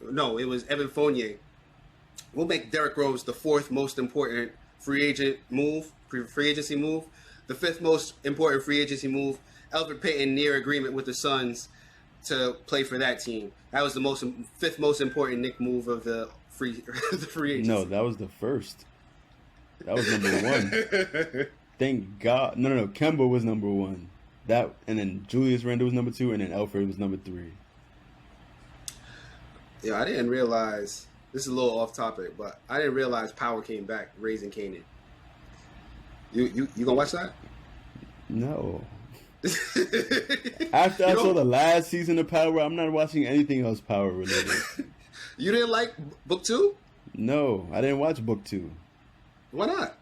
No, it was Evan Fournier. We'll make Derrick Rose the fourth most important free agency move. The fifth most important free agency move. Elfrid Payton near agreement with the Suns to play for that team. That was the fifth most important Knick move of the free agency. No, that was the first. That was number one. Thank God. No. Kemba was number one. And then Julius Randle was number two, and then Elfrid was number three. Yeah, I didn't realize. This is a little off topic, but I didn't realize Power came back, Raising Kanan. You gonna watch that? No. After I saw the last season of Power, I'm not watching anything else Power related. You didn't like Book 2? No, I didn't watch Book 2. Why not?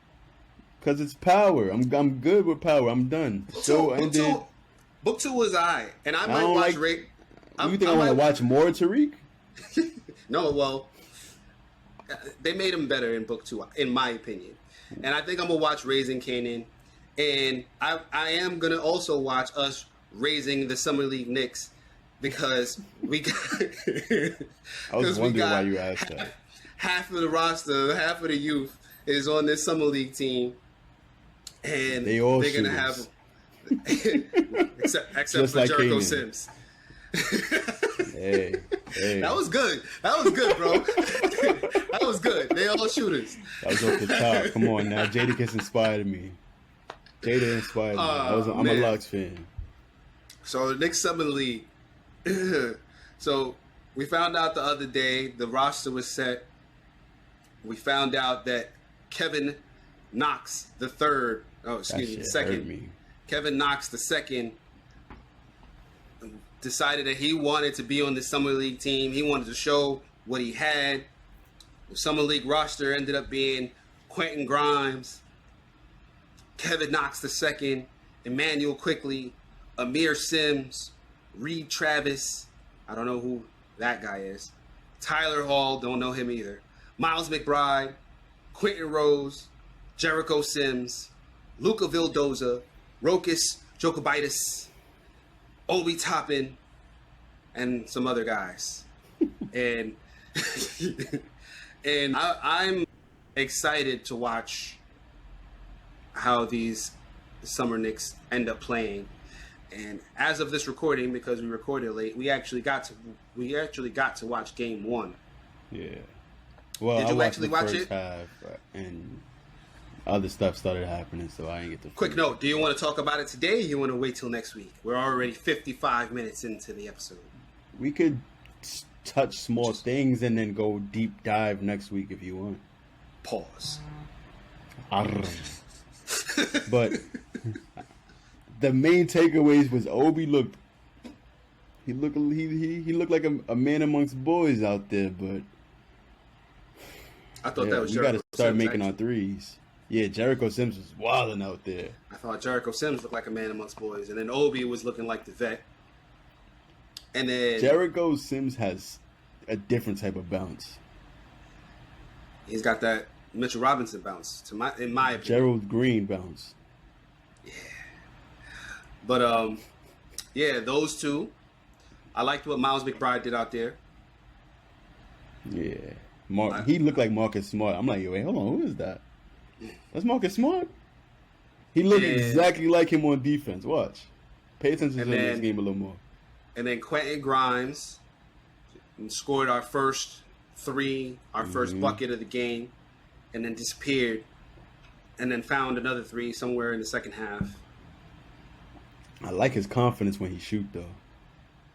Because it's Power. I'm good with Power. I'm done. Book 2 was alright, and I might watch Ray. You think I want to watch more Tariq? No, well, they made him better in Book 2, in my opinion. And I think I'm gonna watch Raising Kanan, and I am gonna also watch us raising the Summer League Knicks. Because we got, I was wondering why you asked that. Half of the roster, half of the youth is on this summer league team, and they're gonna have, except just for like Jericho Kanan. Sims. Hey. That was good, bro. That was good. They all shooters. That was off the top. Come on now, Jadakiss inspired me. Jada inspired me. I'm a Lux fan. So the Knicks Summer League. So we found out the other day the roster was set. We found out that Kevin Knox the third. Oh, excuse me, the second. Kevin Knox the second decided that he wanted to be on the Summer League team. He wanted to show what he had. The Summer League roster ended up being Quentin Grimes, Kevin Knox the second, Emmanuel Quickley, Amir Sims, Reed Travis, I don't know who that guy is. Tyler Hall, don't know him either. Miles McBride, Quentin Rose, Jericho Sims, Luka Vildoza, Rokas Jokobitis, Obi Toppin, and some other guys. and I'm excited to watch how these Summer Knicks end up playing. And as of this recording, because we recorded late, we actually got to watch Game 1. Yeah. Well, did you actually watch it? Half, and other stuff started happening, so I didn't get to. Quick note: do you want to talk about it today, or you want to wait till next week? We're already 55 minutes into the episode. We could touch small things and then go deep dive next week if you want. Pause. But the main takeaways was Obi looked like a man amongst boys out there, but I thought that was we Jericho got to start Sims, making actually. our threes. Yeah, Jericho Sims was wilding out there. I thought Jericho Sims looked like a man amongst boys, and then Obi was looking like the vet. And then Jericho Sims has a different type of bounce. He's got that Mitchell Robinson bounce, in my opinion. Gerald Green bounce. Yeah. But yeah, those two. I liked what Miles McBride did out there. Yeah. He looked like Marcus Smart. I'm like, yo, wait, hold on, who is that? That's Marcus Smart. He looked And- exactly like him on defense. Watch. Pay attention to And this then- game a little more. And then Quentin Grimes scored our first three, our first bucket of the game, and then disappeared, and then found another three somewhere in the second half. I like his confidence when he shoot though.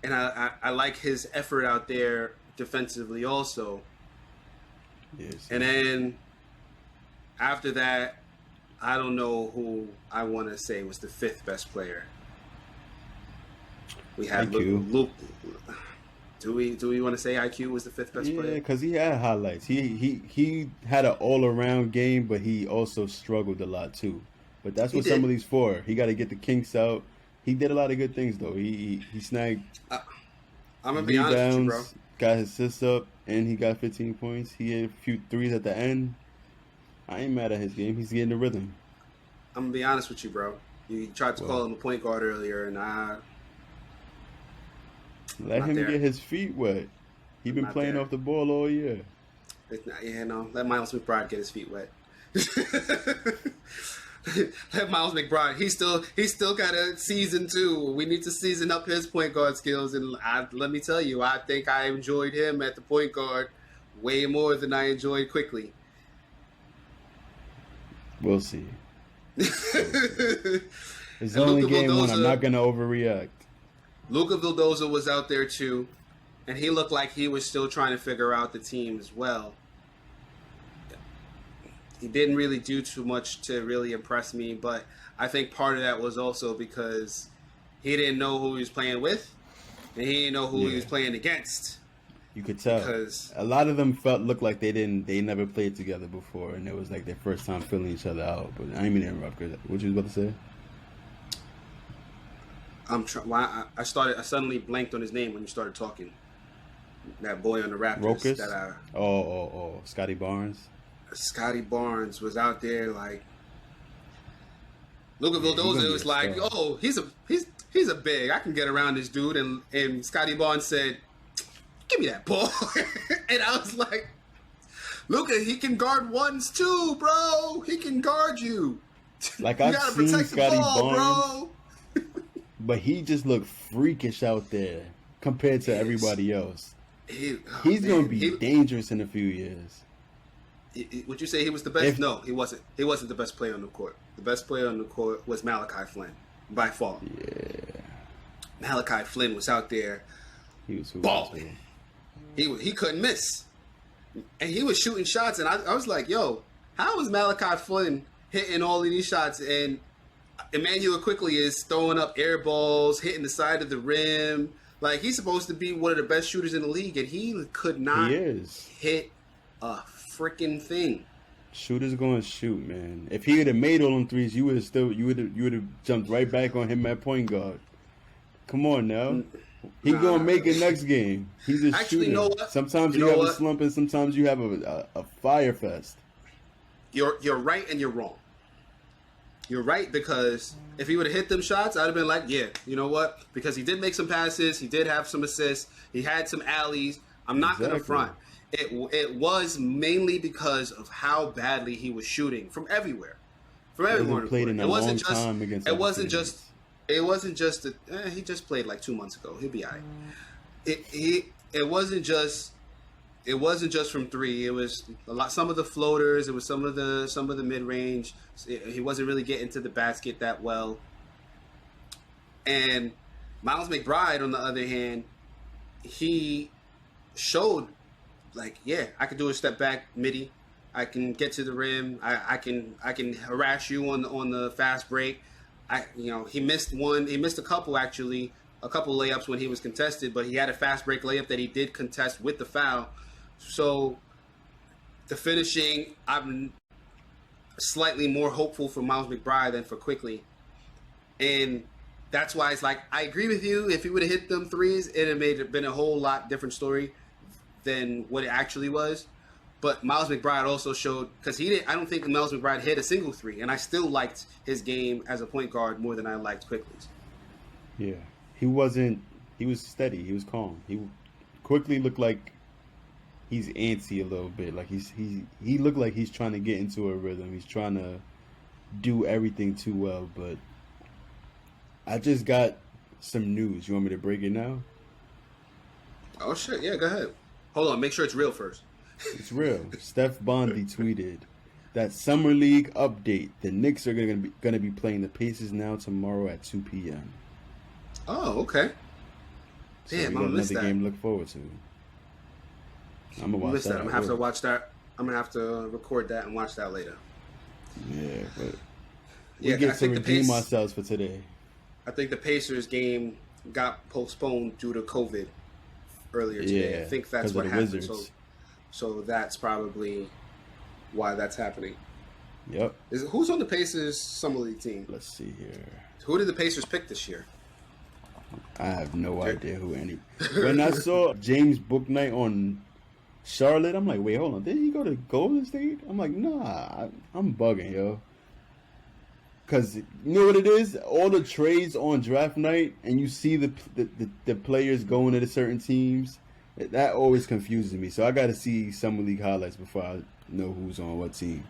And I like his effort out there defensively also. Yes. And then after that, I don't know who I want to say was the fifth best player. We had IQ. Luke. Do we want to say IQ was the fifth best Yeah, player? because he had highlights. He had an all around game, but he also struggled a lot too. But that's what He some did. of these for. He got to get the kinks out. He did a lot of good things though. He snagged I'm gonna be honest with you, bro. rebounds, got his assists up, and he got 15 points. He had a few threes at the end. I ain't mad at his game. He's getting the rhythm. I'm gonna be honest with you, bro. You tried to Well. call him a point guard earlier, and Let Not him there. get his feet wet. He been Not playing there. off the ball all year. it's not, yeah, no. Let Miles McBride get his feet wet. Let Miles McBride. He still got a season too. We need to season up his point guard skills, and let me tell you, I think I enjoyed him at the point guard way more than I enjoyed Quickly. We'll see. It's And only Luka game one. I'm Vildoza- not gonna overreact. Luka Vildoza was out there too, and he looked like he was still trying to figure out the team as well. He didn't really do too much to really impress me, but I think part of that was also because he didn't know who he was playing with, and he didn't know who he Yeah. was playing against. You could tell. Because- A lot of them looked like they never played together before, and it was like their first time filling each other out. But I didn't mean to interrupt. What you was about to say? I suddenly blanked on his name when you started talking. That boy on the Raptors. Rokas? That Oh, Scotty Barnes. Scotty Barnes was out there like. Luka Yeah, he gonna Vildoza be was a like, star. "Oh, he's a big. I can get around this dude." And Scotty Barnes said, "Give me that ball." And I was like, "Luka, he can guard ones too, bro. He can guard you. Like You I've gotta seen protect the Scotty ball, Barnes, bro." but he just looked freakish out there compared to Yes. everybody else. He's He's gonna be dangerous in a few years. Would you say he was the best? If- No, he wasn't. He wasn't the best player on the court. The best player on the court was Malachi Flynn, by far. Yeah, Malachi Flynn was out there. he was hooping Balling. He couldn't miss, and he was shooting shots. And I was like, "Yo, how is Malachi Flynn hitting all of these shots?" And Emmanuel Quickly is throwing up air balls, hitting the side of the rim. Like he's supposed to be one of the best shooters in the league, and he could not He is. hit a freaking thing. Shooters going to shoot, man. If he would have made all them threes, you would have jumped right back on him at point guard. Come on now. He Nah. gonna make it next game. He's a Actually, shooter. you know what? Sometimes You you, know have a what? slump, and sometimes you have a fire fest. You're right and you're wrong. You're right because if he would have hit them shots, I'd have been like, yeah, you know what? Because he did make some passes, he did have some assists, he had some alleys. I'm not gonna Exactly. front. It was mainly because of how badly he was shooting from everywhere, from everywhere. Hasn't played in a It wasn't long just. time against It other wasn't teams. just. It wasn't just. He just played like 2 months ago. He'll be alright. It wasn't just. It wasn't just from three. It was a lot. Some of the floaters. It was some of the mid range. He wasn't really getting to the basket that well. And Miles McBride, on the other hand, he showed like, yeah, I can do a step back midi. I can get to the rim. I can harass you on the fast break. He missed one. He missed a couple actually, a couple layups when he was contested, but he had a fast break layup that he did contest with the foul. So the finishing, I'm slightly more hopeful for Miles McBride than for Quickly, and that's why it's like I agree with you. If he would have hit them threes, it'd have been a whole lot different story than what it actually was. But Miles McBride also showed, because he didn't. I don't think Miles McBride hit a single three, and I still liked his game as a point guard more than I liked Quickly's. Yeah, he wasn't. He was steady. He was calm. He quickly looked like he's antsy a little bit. Like he looked like he's trying to get into a rhythm. He's trying to do everything too well. But I just got some news. You want me to break it now? Oh shit! Yeah, go ahead. Hold on, make sure it's real first. It's real. Steph Bondy tweeted that Summer League update. The Knicks are gonna be playing the Pacers now tomorrow at 2 p.m. Oh, okay. So Damn, we I'm got gonna miss another that. game to look forward to. I'm gonna watch Missed that. that. I'm gonna have to watch that. I'm gonna have to record that and watch that later. Yeah, but Yeah, we get I to think the redeem Pace- ourselves for today. I think the Pacers game got postponed due to COVID earlier today. Yeah, I think that's 'cause of what the happened. Wizards. So that's probably why that's happening. Yep. Who's on the Pacers summer league team? Let's see here. Who did the Pacers pick this year? I have no idea who any. When I saw James Booknight on Charlotte, I'm like, wait, hold on. Did he go to Golden State? I'm like, nah, I'm bugging, yo. Because you know what it is? All the trades on draft night, and you see the players going to the certain teams. That always confuses me. So I got to see summer league highlights before I know who's on what team.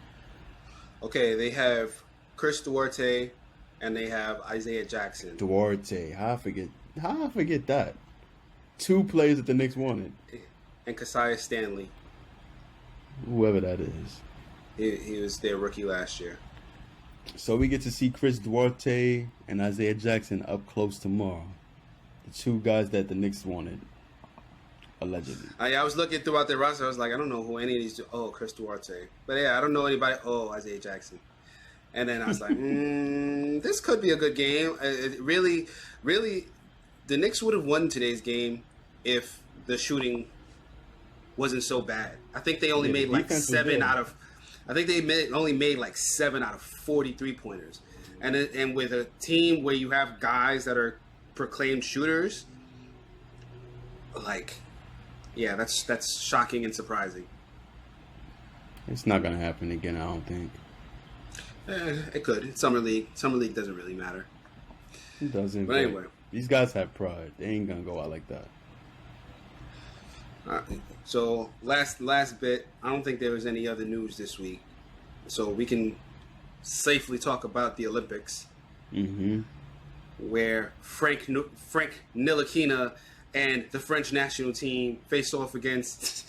Okay, they have Chris Duarte and they have Isaiah Jackson. Duarte, how I forget that. Two players that the Knicks wanted. And Cassius Stanley. Whoever that is. He was their rookie last year. So we get to see Chris Duarte and Isaiah Jackson up close tomorrow. The two guys that the Knicks wanted, allegedly. I was looking throughout their roster. I was like, I don't know who any of these. Oh, Chris Duarte. But yeah, I don't know anybody. Oh, Isaiah Jackson. And then I was like, this could be a good game. It really, the Knicks would have won today's game if the shooting wasn't so bad. I think they only Yeah, made the like defense was seven good. out of. I think they only made like 7 out of 43 pointers. And with a team where you have guys that are proclaimed shooters, like, yeah, that's shocking and surprising. It's not gonna happen again, I don't think. It could. It's Summer League. Summer League doesn't really matter. It doesn't. But anyway. These guys have pride. They ain't gonna go out like that. All right. So last bit. I don't think there was any other news this week, so we can safely talk about the Olympics, Mm-hmm. where Frank Ntilikina and the French national team faced off against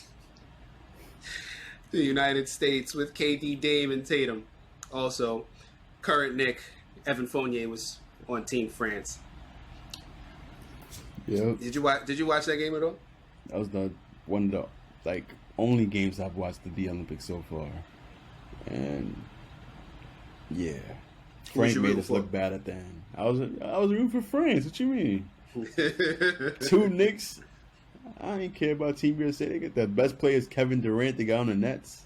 the United States with KD, Dame, and Tatum. Also, current Nick Evan Fournier was on Team France. Yep. Did you watch that game at all? That was one of the only games I've watched at the Olympics so far. And yeah. Frank you made rooting us for? look bad at the end. I was rooting for France. What you mean? Two Knicks. I ain't care about Team USA. They get the best players, Kevin Durant, the guy on the Nets.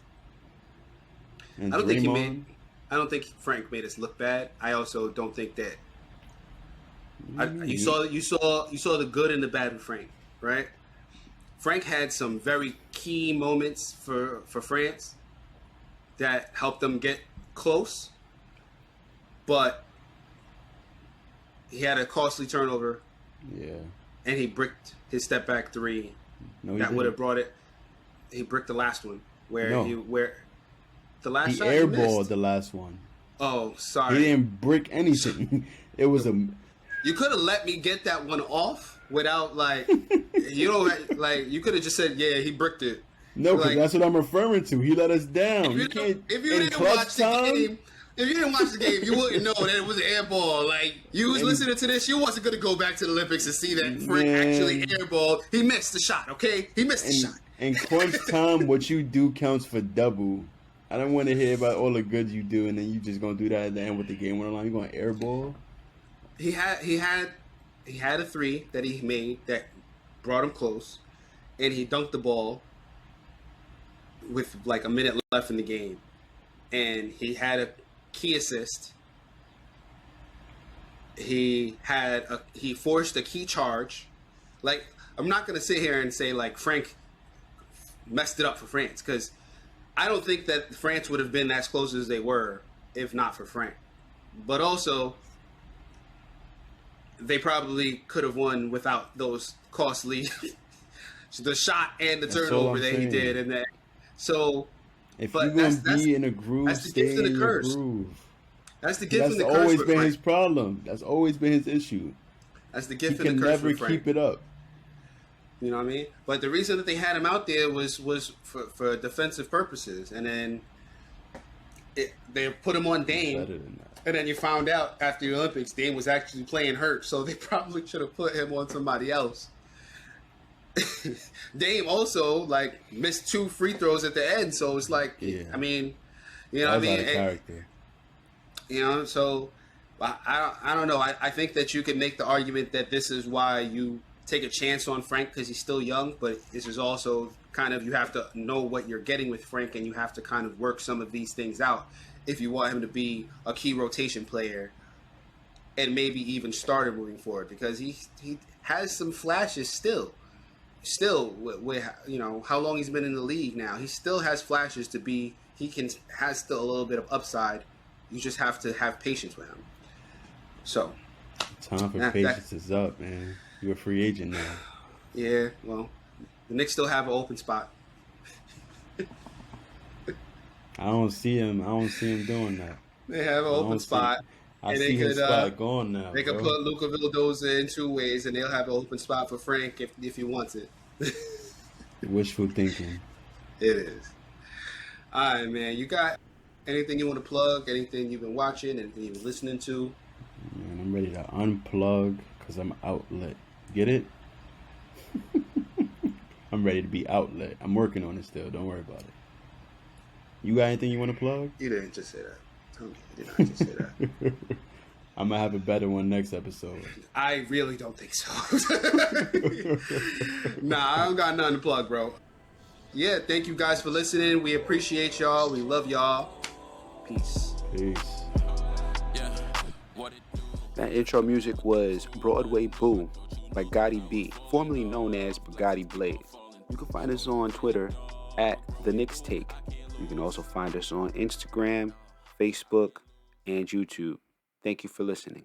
And I don't think Draymond. I don't think Frank made us look bad. I also don't think that you Mm-hmm. saw the good and the bad with Frank, right? Frank had some very key moments for France that helped them get close, but he had a costly turnover Yeah. and he bricked his step back three No, he that would have didn't. brought it. He bricked the last one where No. the last He shot he airballed missed. the last one. Oh, He sorry. didn't brick anything. It was a You could have let me get that one off without like, you could have just said, yeah, he bricked it. no, because Like- that's what I'm referring to. He let us down. You If can't. you in didn't clutch watch the time, game, if you didn't watch the game, you wouldn't know that it was an air ball. Like you was And- listening to this, you wasn't gonna go back to the Olympics and see that Frank Man. actually airballed. He missed the shot. Okay, he missed the shot. in crunch time, what you do counts for double. I don't want to hear about all the good you do, and then you just gonna do that at the end with the game on the line. You going to airball? He had a three that he made that brought him close, and he dunked the ball with like a minute left in the game, and he had a key assist. He forced a key charge. Like, I'm not gonna sit here and say like Frank messed it up for France, because I don't think that France would have been as close as they were if not for Frank. But also, they probably could have won without those costly the shot and the That's all turnover I'm that he saying. did, and that. So, If but you're gonna that's be in a groove, that's the stay gift and in the your curse. groove. That's the gift That's and the curse always with been Frank. his problem. That's always been his issue. That's the He gift and can the curse never with Frank. keep it up. You know what I mean? But the reason that they had him out there was for defensive purposes, and then they put him on Dame, Better than that. and then you found out after the Olympics Dame was actually playing hurt, so they probably should have put him on somebody else. Dame also like missed 2 free throws at the end, so it's like, Yeah. I mean, you know That what I was mean? out of character. You know, so I don't know. I think that you can make the argument that this is why you take a chance on Frank because he's still young, but this is also kind of, you have to know what you're getting with Frank, and you have to kind of work some of these things out if you want him to be a key rotation player and maybe even starter moving forward, because he has some flashes still with you know how long he's been in the league now. He still has flashes to be, has still a little bit of upside. You just have to have patience with him. So Time for patience is up, man. You're a free agent now. yeah, well, the Knicks still have an open spot. I don't see him doing that. They have an open spot. I and see his spot going now. They could put Luka Vildoza in 2 ways, and they'll have an open spot for Frank if he wants it. Wishful thinking. It is. All right, man. You got anything you want to plug? Anything you've been watching? Anything you've been listening to? Man, I'm ready to unplug because I'm outlet. Get it? I'm ready to be outlet. I'm working on it still. Don't worry about it. You got anything you want to plug? You didn't just say that. Tell me you did not just say that. I'm going to have a better one next episode. I really don't think so. Nah, I don't got nothing to plug, bro. Yeah, thank you guys for listening. We appreciate y'all. We love y'all. Peace. Peace. Yeah, what it do? That intro music was Broadway Boo by Gotti B, formerly known as Bugatti Blade. You can find us on Twitter at The Knicks Take. You can also find us on Instagram, Facebook, and YouTube. Thank you for listening.